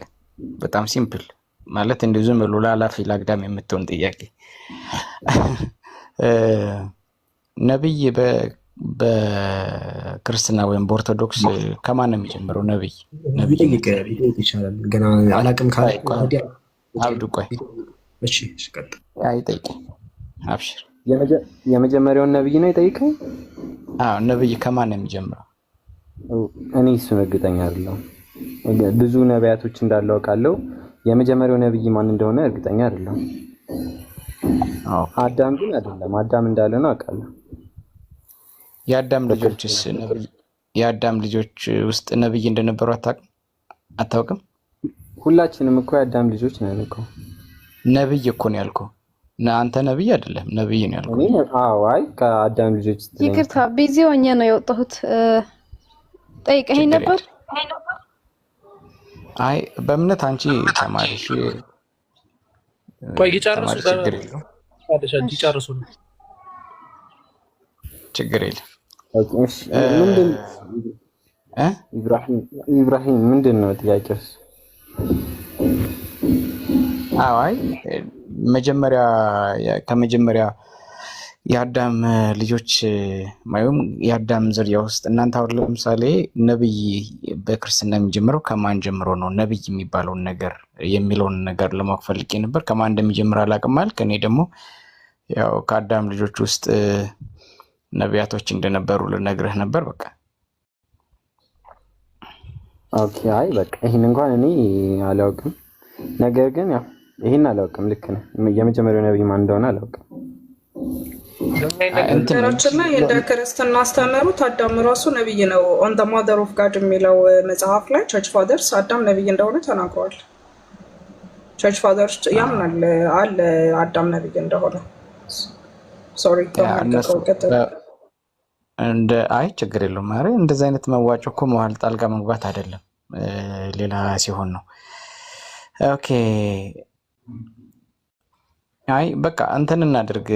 በጣም ሲምፕል ማለት እንደው ዝም ብሎ ላላፊ ላግዳም የምትሆን ጥያቄ። ነብይ በክርስትና ወይም በኦርቶዶክስ ከማን ነው የሚጀምረው? ነብይ ይቻላል ገና አላቅም ካለ አብዱ ቆይ እሺ ቀጥ አይጠይቅ አብሽር። የመጀመሪያውን ነብይ ነው የጠይቀኝ? አዎ ነብይ ከማን ነው የሚጀምረው? እኔ እሱን እርግጠኛ አይደለሁም። ብዙ ነቢያቶች እንዳለው አውቃለሁ። የመጀመሪያው ነብይ ማን እንደሆነ እርግጠኛ አይደለሁም። አዳም ግን አይደለም። አዳም እንዳለ ነው አውቃለሁ። የአዳም ልጆች ውስጥ ነብይ እንደነበሩ አታውቅም? ሁላችንም እኮ የአዳም ልጆች ነን እኮ። ነብይ እኮ ነው ያልከው። አንተ ነብይ አይደለም ነብይ ነው ያልከው። አዎ አይ ከአዳም ልጆች ይቅርታ ቢዚ ሆኜ ነው የወጣሁት። ጠይቀኸኝ ነበር? አይ በእምነት አንቺ ተማሪሽ ቆይ ይጨርሱ ይጨርሱ ነው ችግር የለም። እሺ ምንድን ኢብራሂም ምንድን ነው ጥያቄው? አይ ከመጀመሪያ የአዳም ልጆች ወይም የአዳም ዝርያ ውስጥ እናንተ አሁን ለምሳሌ ነብይ በክርስትና የሚጀምረው ከማን ጀምሮ ነው? ነብይ የሚባለውን ነገር የሚለውን ነገር ለማወቅ ፈልጌ ነበር። ከማን እንደሚጀምር አላውቅም አልክ። እኔ ደግሞ ያው ከአዳም ልጆች ውስጥ ነቢያቶች እንደነበሩ ልነግርህ ነበር። በቃ ኦኬ። አይ በቃ ይሄን እንኳን እኔ አላውቅም። ነገር ግን ያው ይሄን አላውቅም። ልክ ነህ። የመጀመሪያው ነብይ ማን እንደሆነ አላውቅም። ነገራችንና እንደ ክርስትና አስተምህሮት አዳም ራሱ ነብይ ነው። ኦን ዘ ማዘር ኦፍ ጋድ የሚለው መጽሐፍ ላይ ቸርች ፋዘርስ አዳም ነብይ እንደሆነ ተናግሯል። ቸርች ፋዘርስ ያምናል አለ አዳም ነብይ እንደሆነ። ሶሪ እንደ አይ ችግር የለውም። ኧረ እንደዚህ አይነት መዋጮ እኮ መሀል ጣልቃ መግባት አይደለም፣ ሌላ ሲሆን ነው። ኦኬ አይ በቃ እንትን እናድርግ።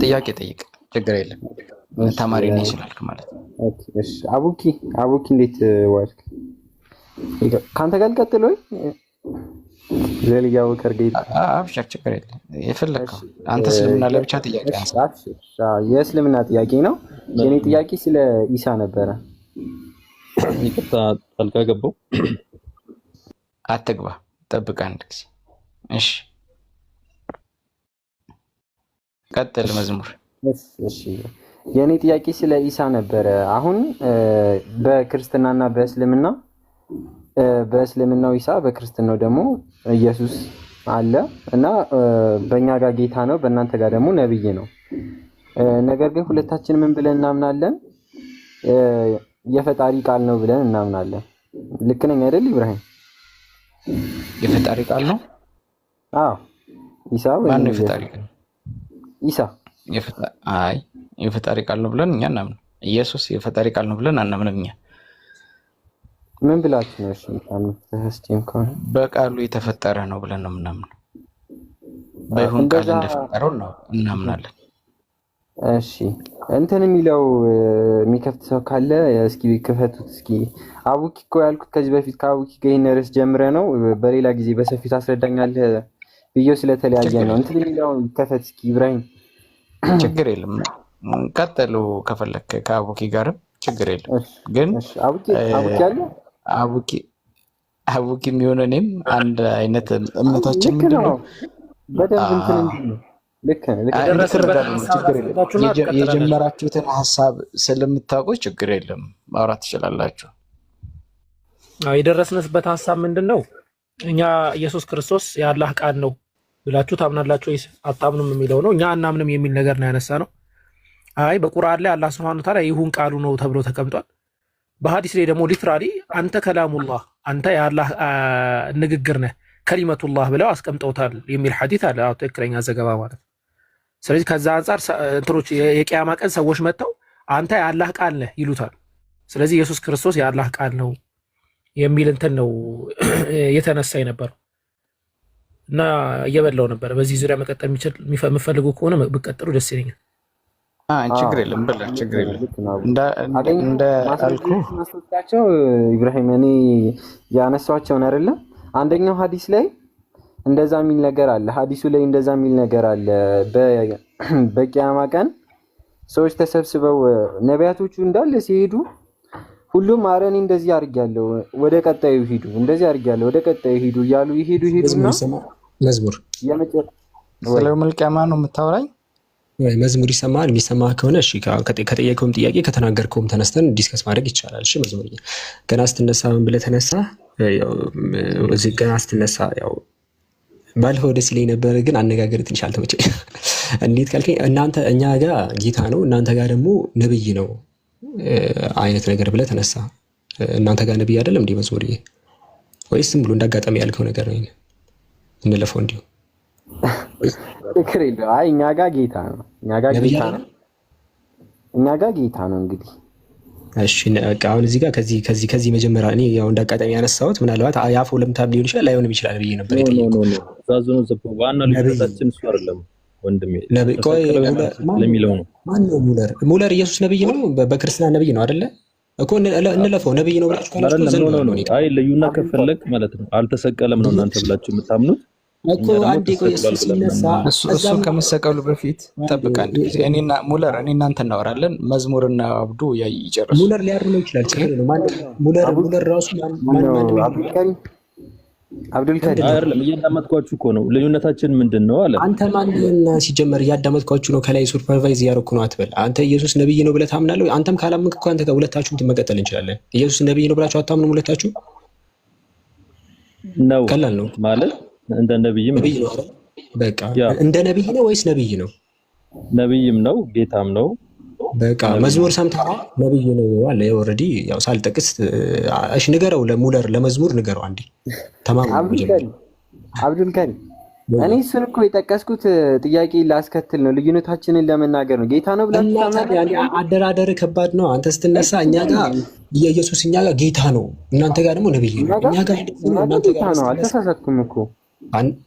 ጥያቄ ጠይቅ፣ ችግር የለም። ተማሪ ነኝ ስላልክ ማለት ነው። ኦኬ እሺ። አቡኪ እንዴት ዋልክ? ካንተ ጋር ልቀጥል ወይ ለልያው ከርጌት? አብሽር፣ ችግር የለም። የፈለከው አንተ እስልምና ለብቻ ጥያቄ አንሳ። የእስልምና ጥያቄ ነው። የኔ ጥያቄ ስለ ኢሳ ነበረ። ይቅርታ ጣልቃ ገባው። አትግባ፣ ጠብቅ አንድ ጊዜ። እሺ ቀጥል መዝሙር። እሺ የኔ ጥያቄ ስለ ኢሳ ነበረ። አሁን በክርስትናና በእስልምናው ኢሳ በክርስትናው ደግሞ ኢየሱስ አለ እና በእኛ ጋር ጌታ ነው፣ በእናንተ ጋር ደግሞ ነብይ ነው። ነገር ግን ሁለታችን ምን ብለን እናምናለን? የፈጣሪ ቃል ነው ብለን እናምናለን። ልክ ነኝ አይደል ኢብራሂም? የፈጣሪ ቃል ነው። አዎ ኢሳ ማን ነው የፈጣሪ ቃል? ኢሳ አይ የፈጣሪ ቃል ነው ብለን እኛ እናምን። ኢየሱስ የፈጣሪ ቃል ነው ብለን አናምንም እኛ። ምን ብላችሁ ነው? እሺ ተህስቲም ከሆነ በቃሉ የተፈጠረ ነው ብለን ነው የምናምነው። በይሁን ቃል እንደፈጠረው ነው እናምናለን። እሺ እንትን የሚለው የሚከፍት ሰው ካለ እስኪ ክፈቱት። እስኪ አቡኪ እኮ ያልኩት ከዚህ በፊት ከአቡኪ ጋር ይሄን ርዕስ ጀምረ ነው በሌላ ጊዜ በሰፊው ታስረዳኛለህ ብዬው ስለተለያየ ነው። እንትን የሚለው ከፈት እስኪ ኢብራሂም። ችግር የለም ቀጥሉ ከፈለክ ከአቡኪ ጋርም ችግር የለም። ግን አቡኪ አለ አቡኪ የሚሆነ እኔም አንድ አይነት እምነታችን ምንድነው በደንብ እንትን እንዲህ ልክ የጀመራችሁትን ሀሳብ ስለምታውቁ ችግር የለም ማውራት ትችላላችሁ። የደረስንበት ሀሳብ ምንድን ነው? እኛ ኢየሱስ ክርስቶስ የአላህ ቃል ነው ብላችሁ ታምናላችሁ ወይስ አታምኑም የሚለው ነው። እኛ አናምንም የሚል ነገር ነው ያነሳ ነው። አይ በቁርአን ላይ አላህ ሱብሓነሁ ወተዓላ ይሁን ቃሉ ነው ተብሎ ተቀምጧል። በሐዲስ ላይ ደግሞ ሊትራሊ አንተ ከላሙላህ አንተ የአላህ ንግግር ነህ ከሊመቱላህ ብለው አስቀምጠውታል የሚል ሐዲስ አለ። አዎ ትክክለኛ ዘገባ ማለት ነው። ስለዚህ ከዛ አንፃር እንትሮች የቂያማ ቀን ሰዎች መጥተው አንተ የአላህ ቃል ነህ ይሉታል። ስለዚህ ኢየሱስ ክርስቶስ የአላህ ቃል ነው የሚል እንትን ነው የተነሳ የነበረው እና እየበላው ነበር። በዚህ ዙሪያ መቀጠል የምፈልጉ ከሆነ ብቀጥሉ ደስ ይለኛል። ችግር የለም በላ ችግር የለም። እንደ አልኩ ማስወጣቸው ኢብራሂም እኔ ያነሳቸውን አይደለም። አንደኛው ሐዲስ ላይ እንደዛ የሚል ነገር አለ። ሐዲሱ ላይ እንደዛ የሚል ነገር አለ። በቂያማ ቀን ሰዎች ተሰብስበው ነቢያቶቹ እንዳለ ሲሄዱ ሁሉም አረኔ እንደዚህ አድርጊያለሁ ወደ ቀጣዩ ሂዱ፣ እንደዚህ አድርጊያለሁ ወደ ቀጣዩ ሂዱ እያሉ ይሄዱና መዝሙር ስለ መልቂያማ ነው የምታወራኝ? መዝሙር ይሰማል። የሚሰማ ከሆነ እሺ፣ ከጠየቀውም ጥያቄ ከተናገርከውም ተነስተን ዲስከስ ማድረግ ይቻላል። እሺ መዝሙር ገና ስትነሳ ምን ብለህ ተነሳ? ገና ስትነሳ ያው ባለፈው ደስ ይለኝ ነበር፣ ግን አነጋገር ትንሽ አልተመቸኝ። እንዴት ካልከኝ እናንተ እኛ ጋር ጌታ ነው እናንተ ጋር ደግሞ ነብይ ነው አይነት ነገር ብለህ ተነሳ። እናንተ ጋር ነብይ አይደለም እንዴ መዝሙር? ወይስ ዝም ብሎ እንዳጋጣሚ ያልከው ነገር ነው? እንለፈው እንዲሁ አይ እኛ ጋር ጌታ ነው፣ እኛ ጋር ጌታ ነው፣ እኛ ጋር ጌታ ነው። እንግዲህ እሺ በቃ አሁን እዚህ ጋር ከዚህ መጀመሪያ እኔ ያው እንዳጋጣሚ ያነሳሁት ምናልባት ያፎ ለምታም ሊሆን ይችላል ላይሆንም ይችላል ብዬ ነበር የጠየቁት። ዛዙኑ ዘቦ ዋና ልጅታችን እሱ አይደለም ወንድሜ ለሚለው ነው። ማን ነው ሙለር? ኢየሱስ ነብይ ነው፣ በክርስትና ነብይ ነው አይደለ እኮ እንለፈው። ነብይ ነው ብላችሁ ካላችሁ አይ ለዩና ከፈለክ ማለት ነው። አልተሰቀለም ነው እናንተ ብላችሁ የምታምኑት። እኮ አንዴ ቆይ እሱ ሲነሳ እሱ ከመሰቀሉ በፊት ጠብቅ አንድ ጊዜ እኔና ሙለር እኔ እናንተ እናወራለን። መዝሙርና አብዱ ይጨርሱ። ሙለር ሊያርመው ይችላል። ችግር ነው። ሙለር ራሱ አብዱልካሪም አይደለም እያዳመጥኳችሁ እኮ ነው። ልዩነታችን ምንድን ነው አለ። አንተ ማንና ሲጀመር እያዳመጥኳችሁ ነው። ከላይ ሱፐርቫይዝ እያደረኩ ነው አትበል። አንተ ኢየሱስ ነብይ ነው ብለህ ታምናለህ? አንተም ካላመንክ እኮ አንተ ጋር ሁለታችሁም መቀጠል እንችላለን። ኢየሱስ ነብይ ነው ብላችሁ አታምኑም? ሁለታችሁ ነው ቀላል ነው ማለት እንደ ነብይም ነብይ ነው። በቃ እንደ ነብይ ነው ወይስ ነብይ ነው? ነብይም ነው ጌታም ነው። በቃ መዝሙር ሰምተሃል? ነብይ ነው አለ። ኦልሬዲ ያው ሳልጠቅስ እሺ፣ ንገረው ለሙለር ለመዝሙር ንገረው አንዴ። ተማም አብዱልካሪም እኔ እሱን እኮ የጠቀስኩት ጥያቄ ላስከትል ነው፣ ልዩነታችንን ለመናገር ነው። ጌታ ነው ብላችሁ ታምናለህ? አደራደር ከባድ ነው። አንተ ስትነሳ እኛ ጋር የኢየሱስ እኛ ጋር ጌታ ነው፣ እናንተ ጋር ደግሞ ነብይ ነው። እኛ ጋር እናንተ ጌታ ነው። አልተሳሳትኩም እኮ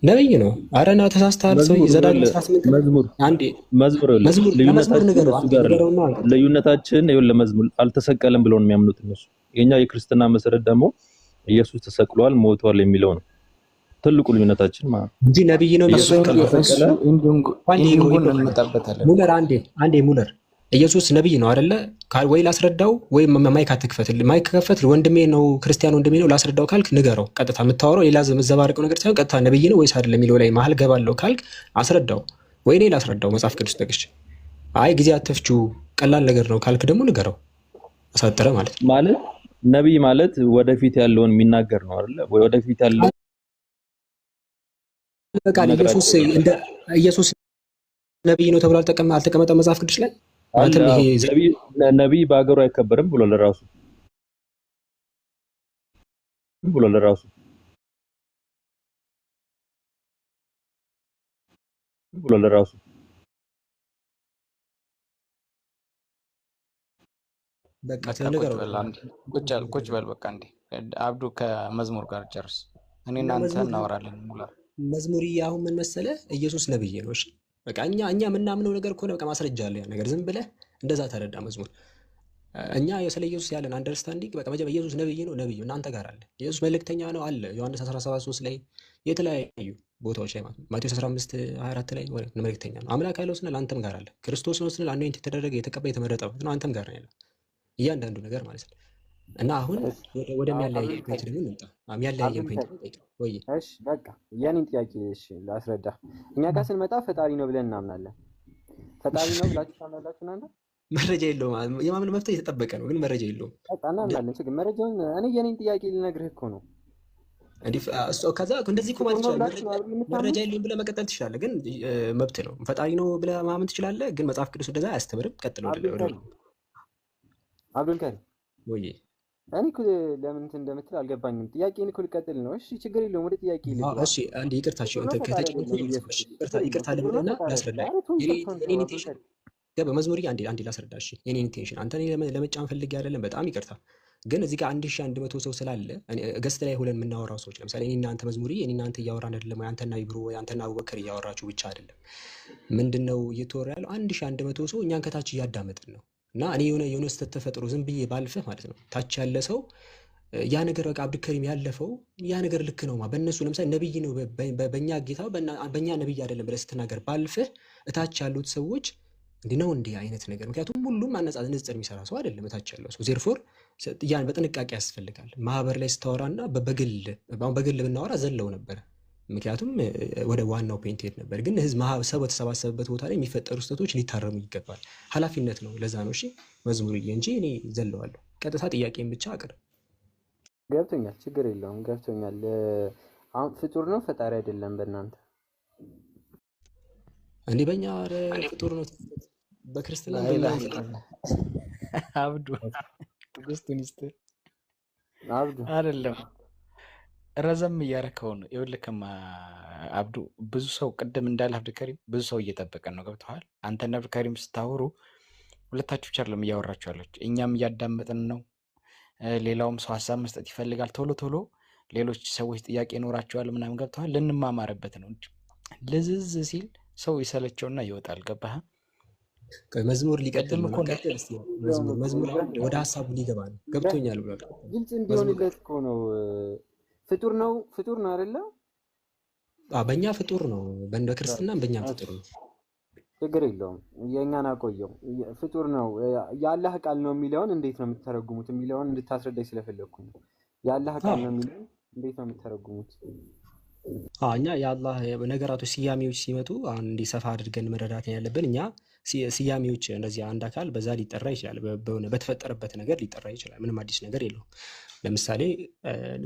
ነብይ ነው። ኧረ ና ተሳስተሃል። ሰው ዘዳግም 18 መዝሙር ልዩነታችን ይኸውልህ፣ ለመዝሙር አልተሰቀለም ብለው ነው የሚያምኑት እነሱ። የኛ የክርስትና መሰረት ደግሞ ኢየሱስ ተሰቅሏል ሞቷል የሚለው ነው ትልቁ ልዩነታችን ማለት እንጂ ነብይ ነው ተሰቀለ። ሙለር አንዴ ሙለር ኢየሱስ ነብይ ነው አይደለ? ወይ ላስረዳው ወይ ማይክ አትክፈት። ማይክ ከፈት ወንድሜ ነው ክርስቲያን ወንድሜ ነው ላስረዳው ካልክ ንገረው። ቀጥታ የምታወራው ሌላ ዘባርቀው ነገር ሳይሆን ቀጥታ ነብይ ነው ወይስ አይደለም የሚለው ላይ መሀል ገባለሁ ካልክ አስረዳው። ወይ እኔ ላስረዳው መጽሐፍ ቅዱስ ጠቅሼ። አይ ጊዜ አትፍቹ ቀላል ነገር ነው ካልክ ደግሞ ንገረው። አሳጥረ ማለት ነብይ ማለት ወደፊት ያለውን የሚናገር ነው አይደለ? ወይ ወደፊት ያለው በቃ ኢየሱስ ነብይ ነው ተብሎ አልተቀመጠም መጽሐፍ ቅዱስ ላይ። ነብይ በአገሩ አይከበርም ብሎ ለራሱ በቃ ተነገረው። ቁጭ በል በቃ እንዴ አብዱ ከመዝሙር ጋር ጨርስ። እኔ እናንተ እናወራለን። ሙለር መዝሙር አሁን ምን መሰለ ኢየሱስ ነብይ ነው። እሺ በቃ እኛ የምናምነው ነገር ከሆነ በቃ ማስረጃ አለ። ያ ነገር ዝም ብለህ እንደዛ ተረዳ። መዝሙር እኛ ስለ ኢየሱስ ያለን አንደርስታንዲንግ በቃ መጀመሪያ ኢየሱስ ነብይ ነው። ነብዩ እናንተ ጋር አለ። ኢየሱስ መልእክተኛ ነው አለ። ዮሐንስ 17:3 ላይ የተለያዩ ቦታዎች ላይ ማለት ማቴዎስ 15:24 ላይ መልእክተኛ ነው። አምላክ ያለው ስንል አንተም ጋር አለ። ክርስቶስ ነው ስንል አኖይንት የተደረገ የተቀባ የተመረጠ ነው አንተም ጋር ነው ያለው እያንዳንዱ ነገር ማለት ነው። እና አሁን ወደሚያለያየን ፖይንት ደግሞ እንምጣ። የሚያለያየን ፖይንት ነው ጠይቀው ወይ? እሺ በቃ የኔን ጥያቄ ላስረዳ። እኛ ጋር ስንመጣ ፈጣሪ ነው ብለን እናምናለን። ፈጣሪ ነው ብላችሁ ታምናላችሁ እናንተ? መረጃ የለውም። የማመን መብት የተጠበቀ ነው፣ ግን መረጃ የለውም። በቃ እናምናለን። ችግር መረጃውን እኔ የኔን ጥያቄ ልነግርህ እኮ ነው። ከዛ እንደዚህ እኮ ማለት ይችላል። መረጃ የለውም ብለህ መቀጠል ትችላለህ፣ ግን መብት ነው። ፈጣሪ ነው ብለህ ማመን ትችላለህ፣ ግን መጽሐፍ ቅዱስ እንደዛ አያስተምርም። ቀጥሎ አብዱልካሪም ወይ እኔ እኮ ለምን እንትን እንደምትል አልገባኝም። ጥያቄን እኮ ልቀጥል ነው። እሺ ችግር የለውም። ወደ ጥያቄ ልግባ። እሺ አንዴ ይቅርታችሁ እንትን ይቅርታ ልበልና ላስረዳ። የኔ ኢንቴንሽን በመዝሙር አንዴ ላስረዳ። እሺ የኔ ኢንቴንሽን አንተ ለመጫን ፈልጌ አይደለም፣ በጣም ይቅርታ። ግን እዚህ ጋር 1100 ሰው ስላለ ገስት ላይ ሆነን የምናወራው ሰዎች ለምሳሌ እኔና አንተ መዝሙሪ እኔና አንተ እያወራን አይደለም፣ ወይ አንተና ይብሩ ወይ አንተና አቡበከር እያወራችሁ ብቻ አይደለም። ምንድነው እየተወራ ያለው? 1100 ሰው እኛን ከታች እያዳመጥን ነው። እና እኔ የሆነ ስህተት ተፈጥሮ ዝም ብዬ ባልፈህ ማለት ነው ታች ያለ ሰው ያ ነገር በቃ አብዱልከሪም ያለፈው ያ ነገር ልክ ነው በእነሱ ለምሳሌ ነብይ ነው በእኛ ጌታ በእኛ ነብይ አይደለም ብለህ ስትናገር ባልፈህ እታች ያሉት ሰዎች እንዲህ ነው እንዲህ አይነት ነገር። ምክንያቱም ሁሉም ንጽጽር የሚሰራ ሰው አይደለም እታች ያለው ሰው። ዜርፎር ያን በጥንቃቄ ያስፈልጋል። ማህበር ላይ ስታወራና በግል ብናወራ ዘለው ነበር፣ ምክንያቱም ወደ ዋናው ፖይንት ሄድ ነበር። ግን ህዝብ ማህበረሰብ በተሰባሰበበት ቦታ ላይ የሚፈጠሩ ስህተቶች ሊታረሙ ይገባል። ኃላፊነት ነው። ለዛ ነው እሺ መዝሙርዬ እንጂ እኔ ዘለዋለሁ። ቀጥታ ጥያቄን ብቻ አቅርብ። ገብቶኛል፣ ችግር የለውም ገብቶኛል። አሁን ፍጡር ነው ፈጣሪ አይደለም በእናንተ? እንዴ በእኛ ፍጡር ነው በክርስትና አብዱ ክርስቶኒስት አብዱ አይደለም። ረዘም እያረከው ነው። ይኸውልህማ አብዱ ብዙ ሰው ቅድም እንዳለ አብዱልከሪም ብዙ ሰው እየጠበቀ ነው። ገብተዋል። አንተና አብዱልከሪም ስታወሩ ሁለታችሁ ብቻ አይደለም እያወራችሁ ያላችሁ፣ እኛም እያዳመጥን ነው። ሌላውም ሰው ሀሳብ መስጠት ይፈልጋል። ቶሎ ቶሎ ሌሎች ሰዎች ጥያቄ ይኖራቸዋል ምናምን። ገብተዋል። ልንማማርበት ነው። ልዝዝ ሲል ሰው ይሰለቸውና ይወጣል። ገባህ? መዝሙር ሊቀጥል ነው። መዝሙር ወደ ሀሳቡ ሊገባ ነው። ገብቶኛል ብሏል። ግልጽ እንዲሆንለት እኮ ነው። ፍጡር ነው አይደለ? በእኛ ፍጡር ነው፣ በእንደ ክርስትናም በእኛም ፍጡር ነው። ችግር የለውም። የእኛን አቆየው። ፍጡር ነው የአላህ ቃል ነው የሚለውን እንዴት ነው የምትተረጉሙት የሚለውን እንድታስረዳኝ ስለፈለግኩ ነው። የአላህ ቃል ነው የሚለውን እንዴት ነው የምትተረጉሙት? እኛ የአላህ ነገራቶች ስያሜዎች ሲመጡ አሁን እንዲህ ሰፋ አድርገን መረዳት ያለብን እኛ ስያሜዎች እንደዚህ አንድ አካል በዛ ሊጠራ ይችላል፣ በሆነ በተፈጠረበት ነገር ሊጠራ ይችላል። ምንም አዲስ ነገር የለውም። ለምሳሌ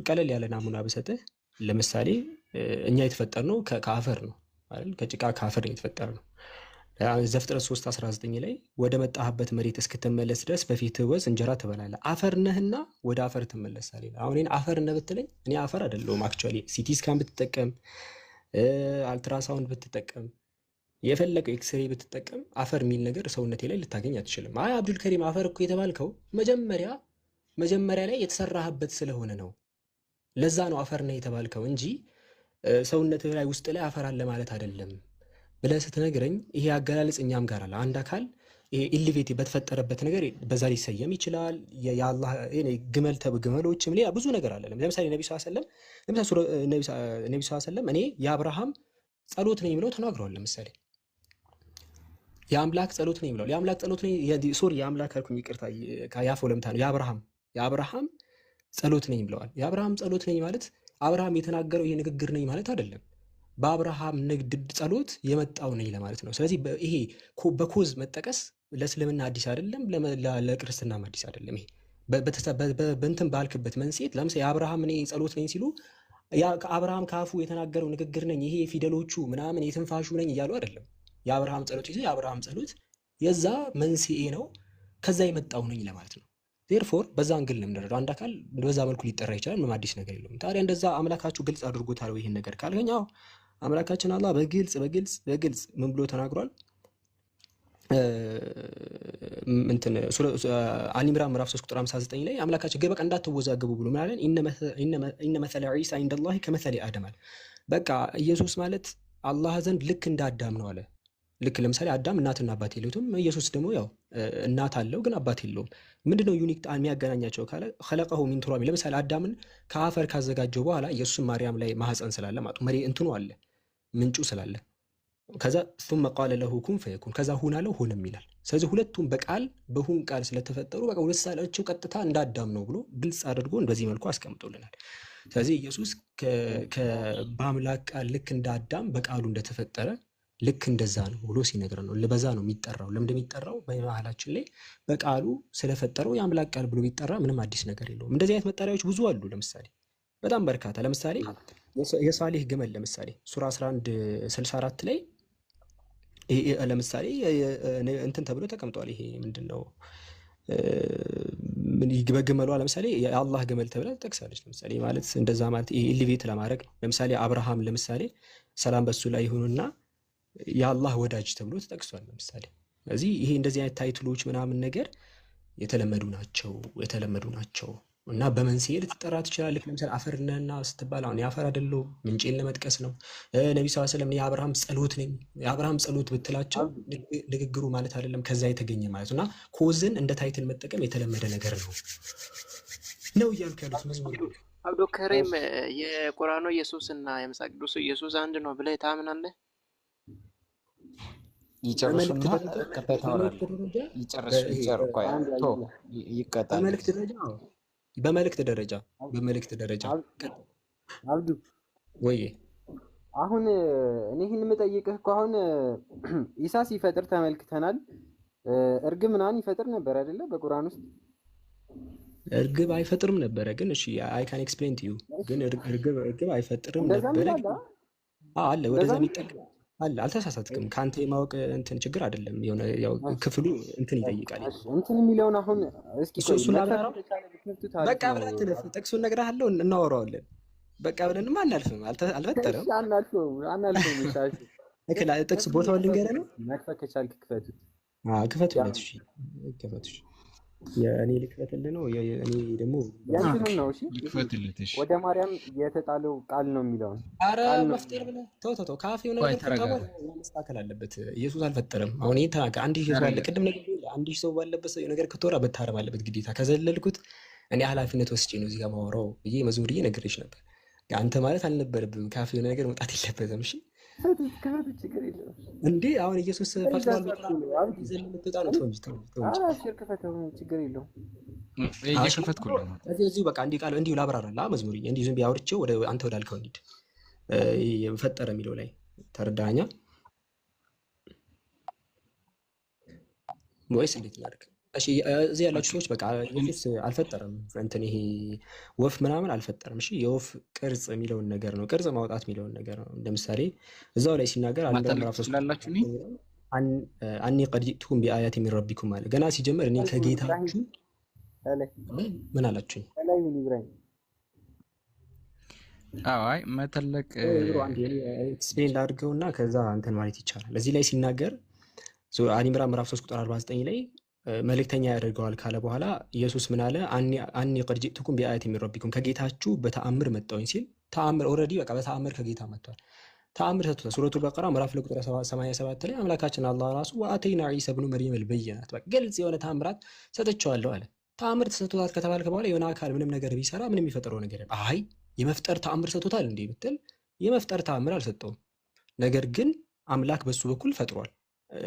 ቀለል ያለ ናሙና ብሰጥህ፣ ለምሳሌ እኛ የተፈጠርነው ከአፈር ነው አይደል? ከጭቃ ከአፈር ነው የተፈጠርነው። ዘፍጥረት 3:19 ላይ ወደ መጣህበት መሬት እስክትመለስ ድረስ በፊትህ ወዝ እንጀራ ትበላለህ፣ አፈር ነህና ወደ አፈር ትመለሳለህ። አሁን እኔን አፈር ነህ ብትለኝ እኔ አፈር አይደለሁም። አክቹዋሊ ሲቲ ስካን ብትጠቀም፣ አልትራሳውንድ ብትጠቀም፣ የፈለገው ኤክስሬይ ብትጠቀም አፈር የሚል ነገር ሰውነቴ ላይ ልታገኝ አትችልም። አይ አብዱል ከሪም አፈር እኮ የተባልከው መጀመሪያ ላይ የተሰራህበት ስለሆነ ነው፣ ለዛ ነው አፈር ነህ የተባልከው እንጂ ሰውነትህ ላይ ውስጥ ላይ አፈር አለ ማለት አይደለም ብለህ ስትነግረኝ ይሄ አገላለጽ እኛም ጋር አለ። አንድ አካል ኢሊቬት በተፈጠረበት ነገር በዛ ሊሰየም ይችላል። የአላህ ግመሎችም ሌላ ብዙ ነገር አለ። ለምሳሌ ነቢ ሰለም እኔ የአብርሃም ጸሎት ነኝ ብለው ተናግረዋል። ለምሳሌ የአምላክ ጸሎት ነኝ ብለዋል። የአምላክ ጸሎት ነኝ የአምላክ አልኩኝ፣ ይቅርታ ያፈው ለምታ ነው። የአብርሃም ጸሎት ነኝ ብለዋል። የአብርሃም ጸሎት ነኝ ማለት አብርሃም የተናገረው ይሄ ንግግር ነኝ ማለት አይደለም። በአብርሃም ንግድ ጸሎት የመጣው ነኝ ለማለት ነው። ስለዚህ ይሄ በኮዝ መጠቀስ ለእስልምና አዲስ አይደለም፣ ለክርስትናም አዲስ አይደለም። ይሄ በእንትን ባልክበት መንሴት ለምሳሌ የአብርሃም እኔ ጸሎት ነኝ ሲሉ አብርሃም ካፉ የተናገረው ንግግር ነኝ ይሄ ፊደሎቹ ምናምን የትንፋሹ ነኝ እያሉ አይደለም። የአብርሃም ጸሎት ይዘ የአብርሃም ጸሎት የዛ መንስኤ ነው፣ ከዛ የመጣው ነኝ ለማለት ነው። ዜርፎር በዛ አንግል ነው የምንረዳው። አንድ አካል በዛ መልኩ ሊጠራ ይችላል። ምንም አዲስ ነገር የለውም። ታዲያ እንደዛ አምላካችሁ ግልጽ አድርጎታል ይሄን ነገር ካልከኝ፣ አዎ አምላካችን አላህ በግልጽ ምን ብሎ ተናግሯል? አሊ ኢምራን ምዕራፍ 3 ቁጥር 59 ላይ አምላካችን በቃ እንዳትወዛገቡ ብሎ ምን አለን? ኢነ መሰለ ዒሳ ዒንደላሂ ከመሰለ አደም አለ። በቃ ኢየሱስ ማለት አላህ ዘንድ ልክ እንደ አዳም ነው አለ። ልክ ለምሳሌ አዳም እናትና አባት የለውም። ኢየሱስ ደግሞ ያው እናት አለው ግን አባት የለውም። ምንድነው ዩኒክ የሚያገናኛቸው ካለ ኸለቀሁ ሚን ቱራብ። ለምሳሌ አዳምን ከአፈር ካዘጋጀው በኋላ ኢየሱስም ማርያም ላይ ማህፀን ስላለ ማለት መሬ እንትኑ አለ ምንጩ ስላለ ከዛ ثم قال له كن فيكون ከዛ ሁን አለው ሆነም ይላል። ስለዚህ ሁለቱም በሁን ቃል ስለተፈጠሩ በቃ ወለሳላቸው ቀጥታ እንደ አዳም ነው ብሎ ግልጽ አድርጎ በዚህ መልኩ አስቀምጦልናል። ስለዚህ ኢየሱስ በአምላክ ቃል ልክ እንደ አዳም በቃሉ እንደተፈጠረ ልክ እንደዛ ነው ብሎ ሲነግር ነው። ለበዛ ነው የሚጠራው። ለምን እንደሚጠራው በመሐላችን ላይ በቃሉ ስለፈጠረው የአምላክ ቃል ብሎ ቢጠራ ምንም አዲስ ነገር የለውም። እንደዚህ አይነት መጠሪያዎች ብዙ አሉ። ለምሳሌ በጣም በርካታ። ለምሳሌ የሳሌህ ግመል ለምሳሌ ሱራ 11:64 ላይ ለምሳሌ እንትን ተብሎ ተቀምጧል። ይሄ ምንድነው? በግመሏ ለምሳሌ የአላህ ግመል ተብላ ተጠቅሳለች። ለምሳሌ ማለት እንደዛ ማለት ኢሊቬት ለማድረግ ነው። ለምሳሌ አብርሃም ለምሳሌ ሰላም በሱ ላይ ይሁንና የአላህ ወዳጅ ተብሎ ተጠቅሷል። ለምሳሌ ስለዚህ ይሄ እንደዚህ አይነት ታይትሎች ምናምን ነገር የተለመዱ ናቸው እና በመንስኤ ልትጠራ ትችላለህ። ለምሳሌ አፈር ነህና ስትባል አሁን የአፈር አይደለሁም ምንጬን ለመጥቀስ ነው። ነቢ ስ ሰለም የአብርሃም ጸሎት ነኝ የአብርሃም ጸሎት ብትላቸው ንግግሩ ማለት አይደለም ከዛ የተገኘ ማለት እና ኮዝን እንደ ታይትል መጠቀም የተለመደ ነገር ነው እያልኩ ያሉት መዝሙር አብዶ ከሬም የቁርአኑ ኢየሱስ እና የመጽሐፍ ቅዱስ ኢየሱስ አንድ ነው ብለህ ታምናለህ? ይጨርሱና በመልእክት ደረጃ አብዱ ወይ አሁን እኔ ይህን የምጠይቅህ እኮ አሁን ኢሳ ሲፈጥር ተመልክተናል። እርግብ ምናምን ይፈጥር ነበር አይደለ? በቁርአን ውስጥ እርግብ አይፈጥርም ነበረ። ግን እሺ አይ ካን ኤክስፕሌን ቱ ዩ ግን እርግብ አይፈጥርም ነበረ አለ። ወደዛ የሚጠቅ አለ። አልተሳሳትክም። ካንተ የማወቅ እንትን ችግር አይደለም። የሆነ ያው ክፍሉ እንትን ይጠይቃል። እንትን የሚለውን አሁን እስኪ በቃ ብለን ጥቅሱን እነግርሃለሁ፣ እናወራዋለን። በቃ ብለንማ አናልፍም። አልፈጠረም። ጥቅስ ቦታውን ልንገርህ ነው። መክፈት ከቻልክ ክፈቱት። ክፈቱለት። እሺ ክፈቱሽ። የእኔ ልክፈትልህ ነው። እኔ ደግሞ ያንተን ነው። እሺ ወደ ማርያም የተጣለው ቃል ነው የሚለው። አረ መፍጠር ብለህ ተው ካፌ ነው ነገር መስተካከል አለበት። ኢየሱስ አልፈጠረም። አሁን ይሄን ተናገ አንድ ሺህ ሰው አለ። ቅድም አንድ ሺህ ሰው ባለበት ነገር ከተወራ በታረም አለበት ግዴታ። ከዘለልኩት እኔ ኃላፊነት ወስጄ ነው እዚህ ጋር ማወራው ብዬ መዝሙርዬ ነግሬሽ ነበር። አንተ ማለት አልነበረብም። ካፍ የሆነ ነገር መውጣት የለበትም። እሺ ከፈቱ ችግር የለውም እንዴ አሁን ኢየሱስ ፈጥሯል በቁርአን ይዘን የምትወጣ ነው። ተው እንጂ ተው እንጂ አሽር ከፈተው ችግር የለውም። እየከፈትኩልህ ነው። እዚሁ በቃ እንዲህ ቃል እንዲሁ ላብራራላ መዝሙር እንዲሁ ዝም ቢያወርቼው ወደ አንተ ወዳልከው እንሂድ። ፈጠረ የሚለው ላይ ተረዳኛ ወይስ እንዴት ላድርግ? እሺ እዚህ ያላችሁ ሰዎች በቃ ኢየሱስ አልፈጠረም እንትን ይሄ ወፍ ምናምን አልፈጠረም። እሺ የወፍ ቅርጽ የሚለውን ነገር ነው፣ ቅርጽ ማውጣት የሚለውን ነገር ነው። እንደምሳሌ እዛው ላይ ሲናገር አኒ ቀድ ጂእቱኩም ቢአያት ሚን ረቢኩም አለ። ገና ሲጀምር እኔ ከጌታችሁ ምን አላችሁኝ? አይ መተለቅ ኤክስፕሌን ላድርገውና ከዛ እንትን ማለት ይቻላል። እዚህ ላይ ሲናገር አሊ ኢምራን ምዕራፍ 3 ቁጥር 49 ላይ መልእክተኛ ያደርገዋል ካለ በኋላ ኢየሱስ ምን አለ? አኒ ቀድ ጂእቱኩም ቢአያት ሚን ረቢኩም ከጌታችሁ በተአምር መጣሁኝ ሲል ተአምር ኦልሬዲ በቃ በተአምር ከጌታ መጥቷል። ተአምር ሰጥቷል። ሱረቱል በቀራ ምዕራፍ ቁጥር 87 ላይ አምላካችን አላህ ራሱ ወአተይና ዒሳ ኢብኑ መርየም አልበይናት በቃ ግልጽ የሆነ ተአምራት ሰጥቻለሁ አለ። ተአምር ተሰጥቷል ከተባልከ በኋላ የሆነ አካል ምንም ነገር ቢሰራ ምንም የሚፈጠረው ነገር የለም። አይ የመፍጠር ተአምር ሰጥቷል እንዴ ብትል የመፍጠር ተአምር አልሰጠውም። ነገር ግን አምላክ በሱ በኩል ፈጥሯል።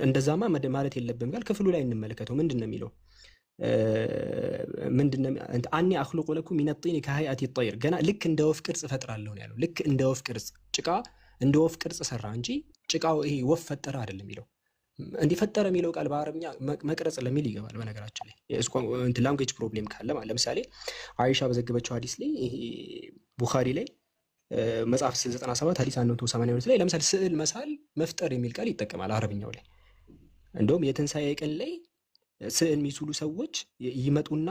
እንደዛማ ማለት የለብም ጋር ክፍሉ ላይ እንመለከተው። ምንድነው የሚለው? ምንድነው አኒ አኽሉቁ ለኩም ሚነ ጢን ከሀይአቲ ጠይር ገና ልክ እንደ ወፍ ቅርጽ እፈጥራለሁ ነው ያለው። ልክ እንደ ወፍ ቅርጽ ጭቃ እንደ ወፍ ቅርጽ ሰራ እንጂ ጭቃው ይሄ ወፍ ፈጠረ አይደለም የሚለው። እንዲፈጠረ የሚለው ቃል በአረብኛ መቅረጽ ለሚል ይገባል። በነገራችን ላይ እንትን ላንጉዌጅ ፕሮብሌም ካለ ማለት ለምሳሌ አይሻ በዘገበችው ሐዲስ ላይ ይሄ ቡኻሪ ላይ መጽሐፍ 97 ሐዲስ 182 ላይ ለምሳሌ ስዕል መሳል መፍጠር የሚል ቃል ይጠቀማል አረብኛው ላይ። እንደውም የትንሣኤ ቀን ላይ ስዕል የሚስሉ ሰዎች ይመጡና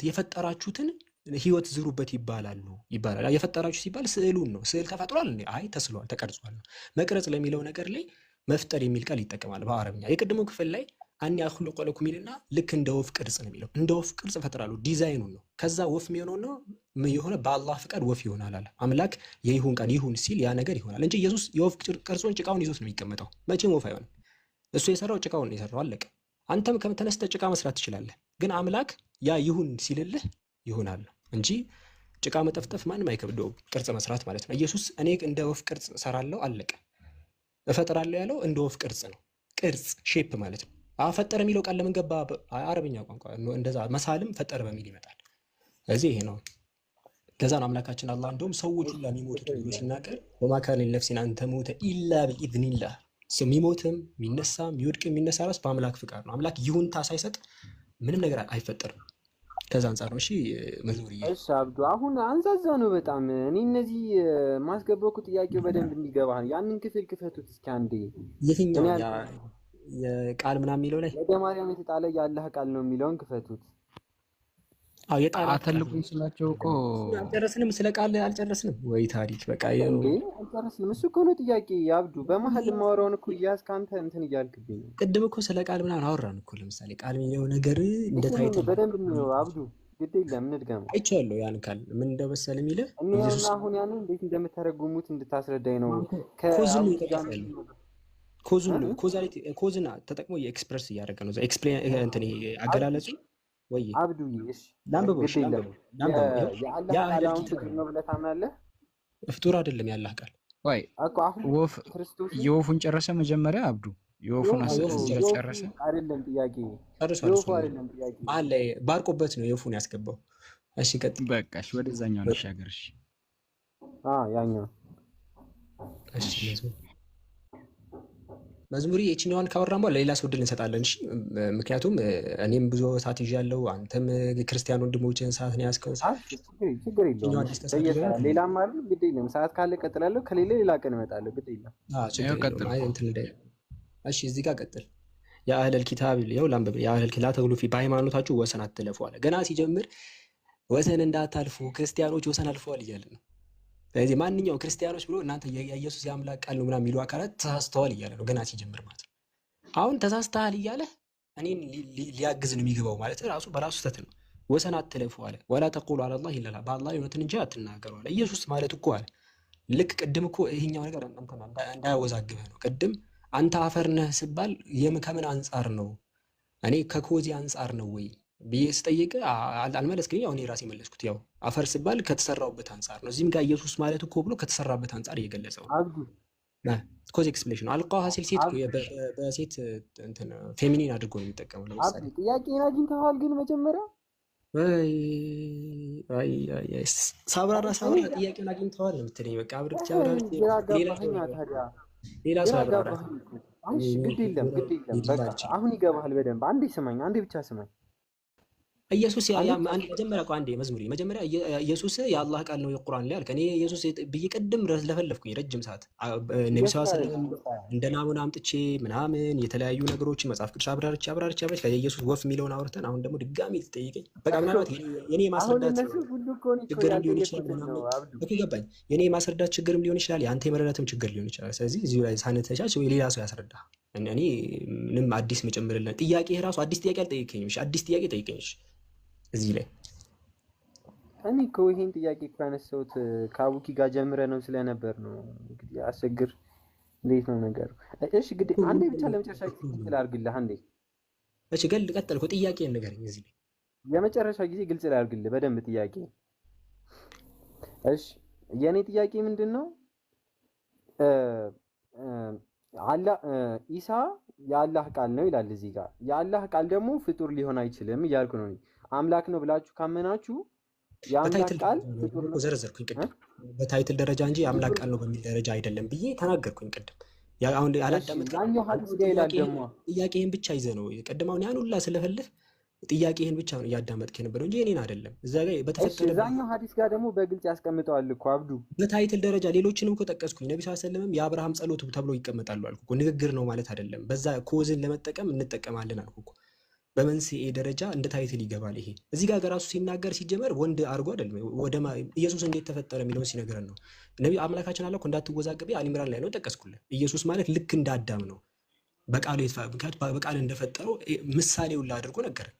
የፈጠራችሁትን ህይወት ዝሩበት ይባላል። የፈጠራችሁ ሲባል ስዕሉን ነው። ስዕል ተፈጥሯል እንዴ? አይ ተስሏል፣ ተቀርጿል። መቅረጽ ለሚለው ነገር ላይ መፍጠር የሚል ቃል ይጠቀማል በአረብኛ። የቀድሞው ክፍል ላይ አኒ አኽሉቁ ለኩም ይልና ልክ እንደ ወፍ ቅርጽ ነው የሚለው። እንደ ወፍ ቅርጽ እፈጥራለሁ ዲዛይኑን ነው። ከዛ ወፍ የሚሆነው ነው የሆነ በአላህ ፍቃድ ወፍ ይሆናል አለ አምላክ። የይሁን ቃል ይሁን ሲል ያ ነገር ይሆናል እንጂ ኢየሱስ የወፍ ቅርጹን ጭቃውን ይዞት ነው የሚቀመጠው። መቼም ወፍ አይሆንም። እሱ የሰራው ጭቃውን ነው የሰራው፣ አለቀ። አንተም ከተነስተ ጭቃ መስራት ትችላለህ፣ ግን አምላክ ያ ይሁን ሲልልህ ይሆናል እንጂ ጭቃ መጠፍጠፍ ማንም አይከብደውም፣ ቅርጽ መስራት ማለት ነው። ኢየሱስ እኔ እንደ ወፍ ቅርጽ ሰራለሁ፣ አለቀ። እፈጥራለሁ ያለው እንደ ወፍ ቅርጽ ነው። ቅርጽ ሼፕ ማለት ነው። ፈጠረ የሚለው ቃል ለምን ገባ? አረብኛ ቋንቋ እንደዛ መሳልም ፈጠረ በሚል ይመጣል። እዚህ ይሄ ነው። ከዛ ነው አምላካችን አላህ እንደውም ሰዎች ሁሉ የሚሞቱት ብሎ ሲናገር ወማ ካነ ሊነፍሲን አን ተሙተ ኢላ ቢኢዝኒላህ የሚሞትም የሚነሳም የሚወድቅም የሚነሳ ራስ በአምላክ ፍቃድ ነው። አምላክ ይሁንታ ሳይሰጥ ምንም ነገር አይፈጠርም። ከዛ አንጻር ነው። እሺ መዝሙር እሺ አብዱ አሁን አንዛዛ ነው በጣም። እኔ እነዚህ ማስገበኩ ጥያቄው በደንብ እንዲገባ ያንን ክፍል ክፈቱት እስኪ አንዴ። የትኛው የቃል ምናምን የሚለው ላይ ወደ ማርያም የተጣለ የአላህ ቃል ነው የሚለውን ክፈቱት። አዎ የጣላ አተልቁኝ ስላቸው እኮ አልጨረስንም። ስለ ቃል አልጨረስንም ወይ ታሪክ በቃ አልጨረስንም። እሱ እኮ ነው ጥያቄ አብዱ። በመሀል የማወራውን እኮ እያዝክ አንተ እንትን እያልክብኝ ነው። ቅድም እኮ ስለ ቃል ምናምን አወራን እኮ። ለምሳሌ ቃል የሚለው ነገር እንደታይቶ በደንብ ነው አብዱ። ግድ የለም እንድገም አይቻለሁ። ያን ቃል ምን እንደመሰለ የሚልህ ኢየሱስ አሁን ያን እንዴት እንደምተረጉሙት እንድታስረዳኝ ነው። ኮዝን ተጠቅሞ የኤክስፕረስ እያደረገ ነው። ኤክስፕሌን እንትን አገላለጹ ወይ አብዱ እሺ ላምበቦሽ ያ አላህን ፍጡር ነው ብለህ ታምናለህ? ፍጡር አይደለም ያላህ ቃል ወይ ወፍ የወፉን ጨረሰ መጀመሪያ አብዱ የወፉን ጨረሰ አይደለም ጥያቄ የወፉ አይደለም ጥያቄ አለ ባርቆበት ነው የወፉን ያስገባው። እሺ ቀጥል በቃ እሺ ወደዛኛው እንሻገር። እሺ ያኛው እሺ መዝሙሪ የቺኛውን ካወራን በኋላ ሌላ ሰው ድል እንሰጣለን። እሺ ምክንያቱም እኔም ብዙ ሰዓት ይዣለሁ፣ አንተም ክርስቲያን ወንድሞችን ሰዓት ነው ያስከው። ችግር የለውም። ሌላም አይደል ግድ የለም። ሰዓት ካለ ቀጥላለሁ፣ ከሌለ ሌላ ቀን እመጣለሁ። ግድ የለም። እሺ እዚህ ጋር ቀጥል። ያ አህለል ኪታብ ይኸው ላንብብ። ያ አህለል ኪታብ ተግሉ ፊ በሃይማኖታችሁ ወሰን አትለፉ አለ። ገና ሲጀምር ወሰን እንዳታልፉ ክርስቲያኖች ወሰን አልፈዋል እያለ ነው። ስለዚህ ማንኛውም ክርስቲያኖች ብሎ እናንተ የኢየሱስ የአምላክ ቃል ነው ምናምን የሚሉ አካላት ተሳስተዋል እያለ ነው ገና ሲጀምር ማለት ነው። አሁን ተሳስተሃል እያለ እኔን ሊያግዝ ነው የሚገባው ማለት ራሱ በራሱ ስህተት ነው። ወሰን አትለፉ አለ። ወላ ተቁሉ አለላህ ኢላላ በአላህ እውነትን እንጂ አትናገሩ አለ። ኢየሱስ ማለት እኮ አለ ልክ ቅድም እኮ ይሄኛው ነገር እንዳያወዛግብህ ነው። ቅድም አንተ አፈር ነህ ስባል ከምን አንጻር ነው? እኔ ከኮዚ አንጻር ነው ወይ ብዬ ስጠይቅ አልመለስክልኝ። አሁን የራሴ መለስኩት። ያው አፈር ሲባል ከተሰራውበት አንጻር ነው። እዚህም ጋር ኢየሱስ ማለት እኮ ብሎ ከተሰራበት አንጻር እየገለጸው አብዱ ኮዝ ኤክስፕሌሽን ነው። አልቃሃ ሲል ሴት በሴት እንትን ፌሚኒን አድርጎ ነው የሚጠቀመው። ለምሳሌ አብዱ ጥያቄን አግኝተዋል ግን መጀመሪያ ሳብራራ ጥያቄውን አግኝተዋል ነው የምትለኝ። በቃ አብረን ብቻ ሌላ ሰው አብራራ። ግድ የለም በቃ አሁን ይገባሃል በደንብ። አንዴ ስማኝ፣ አንዴ ብቻ ስማኝ። ኢየሱስ አንድ መጀመሪያ ኢየሱስ የአላህ ቃል ነው የቁርአን ላይ አልከ። እኔ ኢየሱስ ብዬ ቅድም ለፈለፍኩኝ ረጅም ሰዓት ነብዩ ሰለላሁ ዐለይሂ ወሰለም እንደ ናሙና አምጥቼ ምናምን የተለያዩ ነገሮችን መጽሐፍ ቅዱስ አብራርቼ ከኢየሱስ ወፍ የሚለውን አውርተን አሁን ደግሞ ድጋሚ ትጠይቀኝ። በቃ ምናልባት የኔ ማስረዳት ችግርም ሊሆን ይችላል ምናምን ገባኝ። የኔ ማስረዳት ችግርም ሊሆን ይችላል፣ የአንተ የመረዳትም ችግር ሊሆን ይችላል። ስለዚህ እዚሁ ላይ ሳንተቻች ወይ ሌላ ሰው ያስረዳ። እኔ ምንም አዲስ መጨመርልን ጥያቄ ራሱ አዲስ ጥያቄ አልጠይቀኝም። እሺ አዲስ ጥያቄ ጠይቀኝ። እዚህ ላይ እኔ እኮ ይሄን ጥያቄ እኮ ያነሳሁት ከአቡኪ ጋር ጀምረ ነው ስለነበር ነው። እንግዲህ አስቸግር እንዴት ነው ነገሩ? እሺ ግድ አንዴ ብቻ ለመጨረሻ ግልጽ ላድርግልህ። አንዴ እሺ ቀጥልኩ። ጥያቄ ንገረኝ። እዚህ ላይ የመጨረሻ ጊዜ ግልጽ ላድርግልህ በደንብ ጥያቄ። እሺ የኔ ጥያቄ ምንድነው? አላህ ኢሳ የአላህ ቃል ነው ይላል እዚህ ጋር። የአላህ ቃል ደግሞ ፍጡር ሊሆን አይችልም እያልኩ ነው። አምላክ ነው ብላችሁ ካመናችሁ የአምላክ ቃል ፍጡር ነው ዘረዘርኩኝ ቅድም። በታይትል ደረጃ እንጂ የአምላክ ቃል ነው በሚል ደረጃ አይደለም ብዬ ተናገርኩኝ ቅድም። አሁን አላዳመጥከኝ። ጥያቄህን ብቻ ይዘህ ነው ቅድም አሁን ያን ሁላ ስለፈልህ ጥያቄህን ብቻ ነው እያዳመጥክ የነበረው እንጂ እኔን አይደለም። እዛ ጋር በተፈጠረ እዛኛው ሐዲስ ጋር ደግሞ በግልጽ ያስቀምጠዋል እኮ አብዱ። በታይትል ደረጃ ሌሎችንም እኮ ጠቀስኩኝ። ነብዩ ሰለላሁ ዐለይሂ ወሰለም የአብርሃም ጸሎት ተብሎ ይቀመጣሉ አልኩ እኮ። ንግግር ነው ማለት አይደለም። በዛ ኮዝን ለመጠቀም እንጠቀማለን አልኩ እኮ። በመንስኤ ደረጃ እንደ ታይትል ይገባል። ይሄ እዚህ ጋር ራሱ ሲናገር ሲጀመር ወንድ አድርጎ አይደለም ወደ ኢየሱስ እንዴት ተፈጠረ የሚለውን ሲነገረን ነው። ነብዩ አምላካችን አላህ እኮ እንዳትወዛገቢ አሊ ኢምራን ላይ ነው ጠቀስኩልህ። ኢየሱስ ማለት ልክ እንደ አዳም ነው። በቃል እንደፈጠረው ምሳሌውን አድርጎ ነገረን።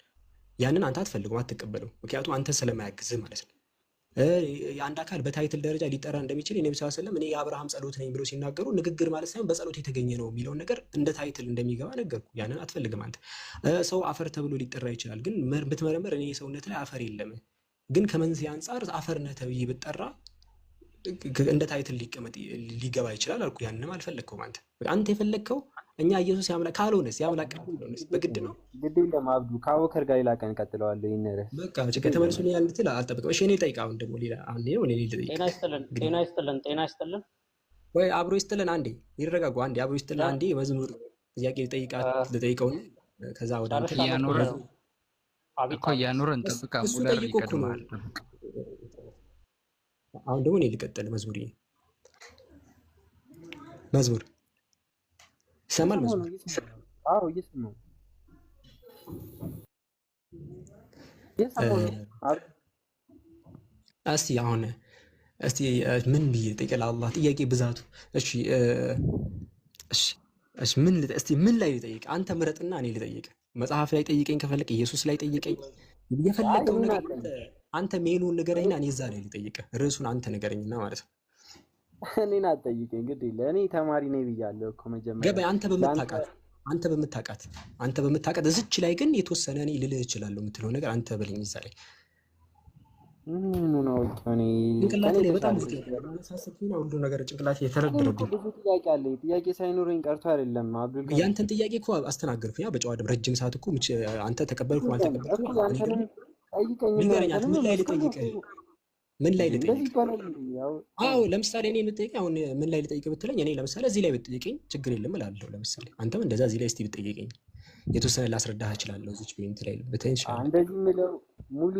ያንን አንተ አትፈልገው አትቀበለው፣ ምክንያቱም አንተ ስለማያግዝህ ማለት ነው። የአንድ አካል በታይትል ደረጃ ሊጠራ እንደሚችል የነብዩ ሰለላሁ ዐለይሂ ወሰለም እኔ የአብርሃም ጸሎት ነኝ ብሎ ሲናገሩ ንግግር ማለት ሳይሆን በጸሎት የተገኘ ነው የሚለውን ነገር እንደ ታይትል እንደሚገባ ነገርኩ። ያንን አትፈልግም አንተ። ሰው አፈር ተብሎ ሊጠራ ይችላል፣ ግን ብትመረመር እኔ ሰውነት ላይ አፈር የለም። ግን ከመንስኤ አንጻር አፈር ነህ ተብዬ ብትጠራ እንደ ታይትል ሊገባ ይችላል አልኩ። ያንንም አልፈለግከውም አንተ። አንተ የፈለግከው እኛ ኢየሱስ ያምላክ ካልሆነስ ያምላክ ካልሆነስ በግድ ነው። ግድ የለም አብዱ። ከአቡከር ጋር ሌላ ቀን ቀጥለዋለሁ። ይነረ በቃ ተመልሶ ነው ያን እንትን አልጠብቅም። እሺ እኔ ልጠይቅ አሁን ደግሞ ሌላ አንዴ ነው እኔ ልጠይቅ። ጤና ይስጥልን ወይ አብሮ ይስጥልን። አንዴ ይረጋጉ። አንዴ አብሮ ይስጥልን። አንዴ መዝሙር ጥያቄ ልጠይቀው ከዛ ወደ አንተ ያኖረን ጠብቃ ሙለር ይቀድማል። አሁን ደግሞ እኔ ልቀጥል። መዝሙር ይሰማል? መዝሙር አዎ እየሰማሁ እስቲ አሁን ምን ብዬ ልጠይቅ? ለአላህ ጥያቄ ብዛቱ። እሺ ምን ላይ ልጠይቅ? አንተ ምረጥና እኔ ልጠይቅ። መጽሐፍ ላይ ጠይቀኝ ከፈለክ፣ ኢየሱስ ላይ ጠይቀኝ፣ የፈለከው ነገር አንተ ሜኑን ንገረኝና እኔ እዛ ላይ ልጠይቅ። ርዕሱን አንተ ንገረኝና ማለት ነው። እኔን አትጠይቀኝ ግድ የለ። እኔ ተማሪ ነኝ ብያለሁ እኮ መጀመሪያ። ገባኝ። አንተ በምታውቃት እዚች ላይ ግን የተወሰነ እኔ ልልህ እችላለሁ የምትለው ነገር አንተ በለኝ። እዛ ላይ ነው እኔ ጭንቅላቴ ላይ በጣም ብዙ ሁሉ ነገር ጭንቅላቴ የተረደረብኝ ብዙ ጥያቄ አለ። ጥያቄ ሳይኖረኝ ቀርቶ አይደለም አብዱል። ያንተን ጥያቄ እኮ አስተናገርኩኝ በጨዋ ደም ረጅም ሰዓት እኮ አንተ ተቀበልኩ አልተቀበልኩ ንገረኝ። ምን ላይ ልጠይቅ? ምን ላይ ልጠይቅ? አዎ ለምሳሌ እኔ የምጠይቀኝ አሁን ምን ላይ ልጠይቅ ብትለኝ እኔ ለምሳሌ እዚህ ላይ ብትጠይቀኝ ችግር የለም እላለሁ። ለምሳሌ አንተም እንደዛ እዚህ ላይ እስቲ ብትጠይቀኝ የተወሰነ ላስረዳህ እችላለሁ። እዚች ፖይንት ላይ ብትጠይቀኝ ይችላል። እንደዚህ ምለው ሙሉ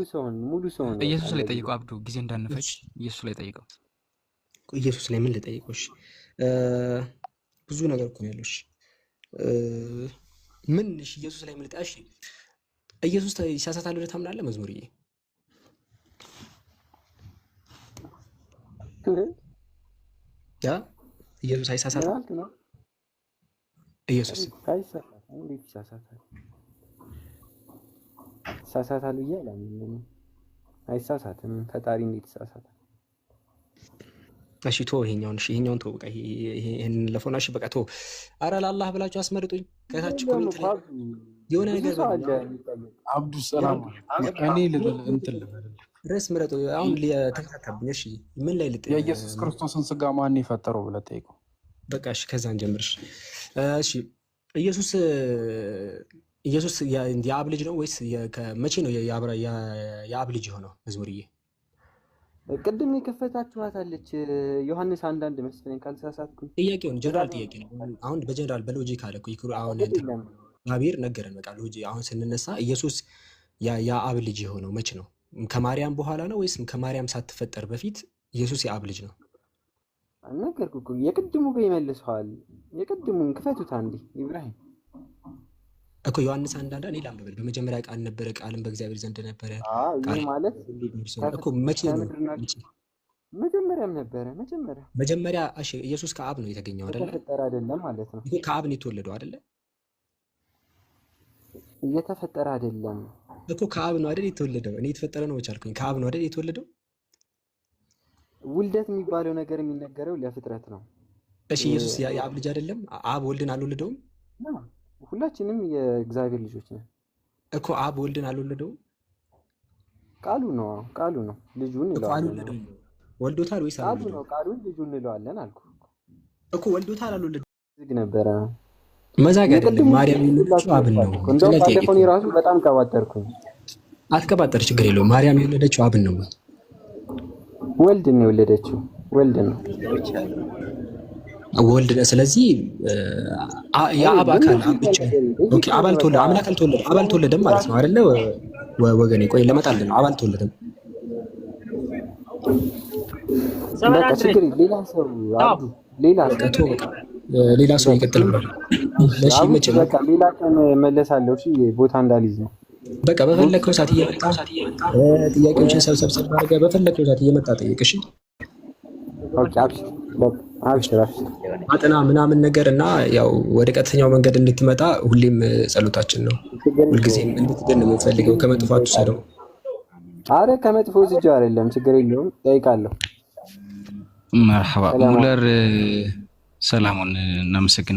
ሰውን ኢየሱስ ላይ ጠይቀው አብዱ፣ ጊዜ እንዳንፈጅ ኢየሱስ ላይ ጠይቀው። ኢየሱስ ላይ ምን ልጠይቀው? እሺ ብዙ ነገር እኮ ነው ያለው። እሺ ኢየሱስ ላይ ምን ልጠይቅ? እሺ ኢየሱስ ይሳሳታል ብለህ ታምናለህ? መዝሙርዬ ያ ኢየሱስ አይሳሳትም? ኢየሱስ አይሳሳትም? እንዴት ይሳሳታል? ይሳሳታል ብዬ አላምንም። አይሳሳትም። ፈጣሪ እንዴት ይሳሳታል? እሺ ይሄኛውን ተው። በቃ ይሄን ለፎና። እሺ በቃ ተው። አረ ለአላህ ብላችሁ አስመርጡኝ። ከታች ኮሜንት ላይ የሆነ ነገር አብዱ ሰላም እኔ እንትን ልበል ርዕስ ምረጡ። አሁን ተከታተብኝ። እሺ ምን ላይ ልጥ የኢየሱስ ክርስቶስን ስጋ ማን የፈጠረው ብለህ ጠይቀው። በቃ እሺ ከዛን ጀምርሽ። እሺ ኢየሱስ የአብ ልጅ ነው ወይስ መቼ ነው የአብ ልጅ የሆነው? መዝሙርዬ ቅድም የከፈታችኋት አለች ዮሐንስ 1:1 መሰለኝ ካልተሳሳትኩ። ጥያቄውን ጀነራል ጥያቄ ነው። አሁን በጀነራል በሎጂክ አለ እኮ አሁን እግዚአብሔር ነገረን። በቃ ሎጂክ አሁን ስንነሳ ኢየሱስ የአብ ልጅ የሆነው መቼ ነው? ከማርያም በኋላ ነው ወይስ ከማርያም ሳትፈጠር በፊት ኢየሱስ የአብ ልጅ ነው? ነገርኩህ እኮ የቅድሙ ጋር ይመልሰዋል። የቅድሙን ክፈቱት አንዴ ኢብራሂም እኮ ዮሐንስ 1:1 እኔ ላንብበል። በመጀመሪያ ቃል ነበረ፣ ቃልም በእግዚአብሔር ዘንድ ነበረ። ይህ ማለት እኮ መቼ ነው? መጀመሪያም ነበረ። መጀመሪያ እሺ፣ ኢየሱስ ከአብ ነው የተገኘው አይደለ? የተፈጠረ አይደለም ማለት ነው። ይሄ ከአብ ነው የተወለደው አይደለ? እየተፈጠረ አይደለም እኮ ከአብ ነው አይደል የተወለደው? እኔ የተፈጠረ ነው ቻልኩኝ። ከአብ ነው አይደል የተወለደው? ውልደት የሚባለው ነገር የሚነገረው ለፍጥረት ነው። እሺ ኢየሱስ የአብ ልጅ አይደለም? አብ ወልድን አልወለደውም? ሁላችንም የእግዚአብሔር ልጆች ነን እኮ። አብ ወልድን አልወለደውም? ቃሉ ነው ልጁን እንለዋለን። ወልዶታል ወይስ አልወለደውም? ቃሉን ልጁን እንለዋለን አልኩ እኮ። ወልዶታል አልወለደውም? ዝግ ነበረ መዛግ አይደለም። ማርያም የወለደችው አብን ነው። እንደውም ባለፈው እኔ ራሱ በጣም ቀባጠርኩኝ። አትቀባጠር፣ ችግር የለውም። ማርያም የወለደችው አብን ነው። ወልድን ነው የወለደችው። ወልድ ነው። ስለዚህ የአብ አካል ብቻ ኦኬ። አብ አልተወለደም፣ አምላክ አልተወለደም፣ አብ አልተወለደም ማለት ነው አይደለ ወገኔ? ቆይ ለመጣልን ነው። አብ አልተወለደም። በቃ ችግር ሌላ ሰው አብዱ ሌላ ሰው ይቀጥል ነው። እሺ መቼ ነው? በቃ ሌላ ቀን መለሳለሁ። እሺ ቦታ እንዳልይዝ ነው። በቃ በፈለከው ሰዓት እየመጣ ጥያቄዎችን ሰብሰብ አድርገህ በፈለከው ሰዓት እየመጣ ጠይቅ። እሺ ኦኬ። አብሽር አጥና ምናምን ነገር እና ያው ወደ ቀጥተኛው መንገድ እንድትመጣ ሁሌም ጸሎታችን ነው። ሁልጊዜም እንድትድን ነው የምንፈልገው። ከመጥፋቱ ሰደው አረ ከመጥፎ ዝጅ አይደለም፣ ችግር የለውም። ጠይቃለሁ። መርሐባ ሙለር ሰላሙን እናመሰግናለን።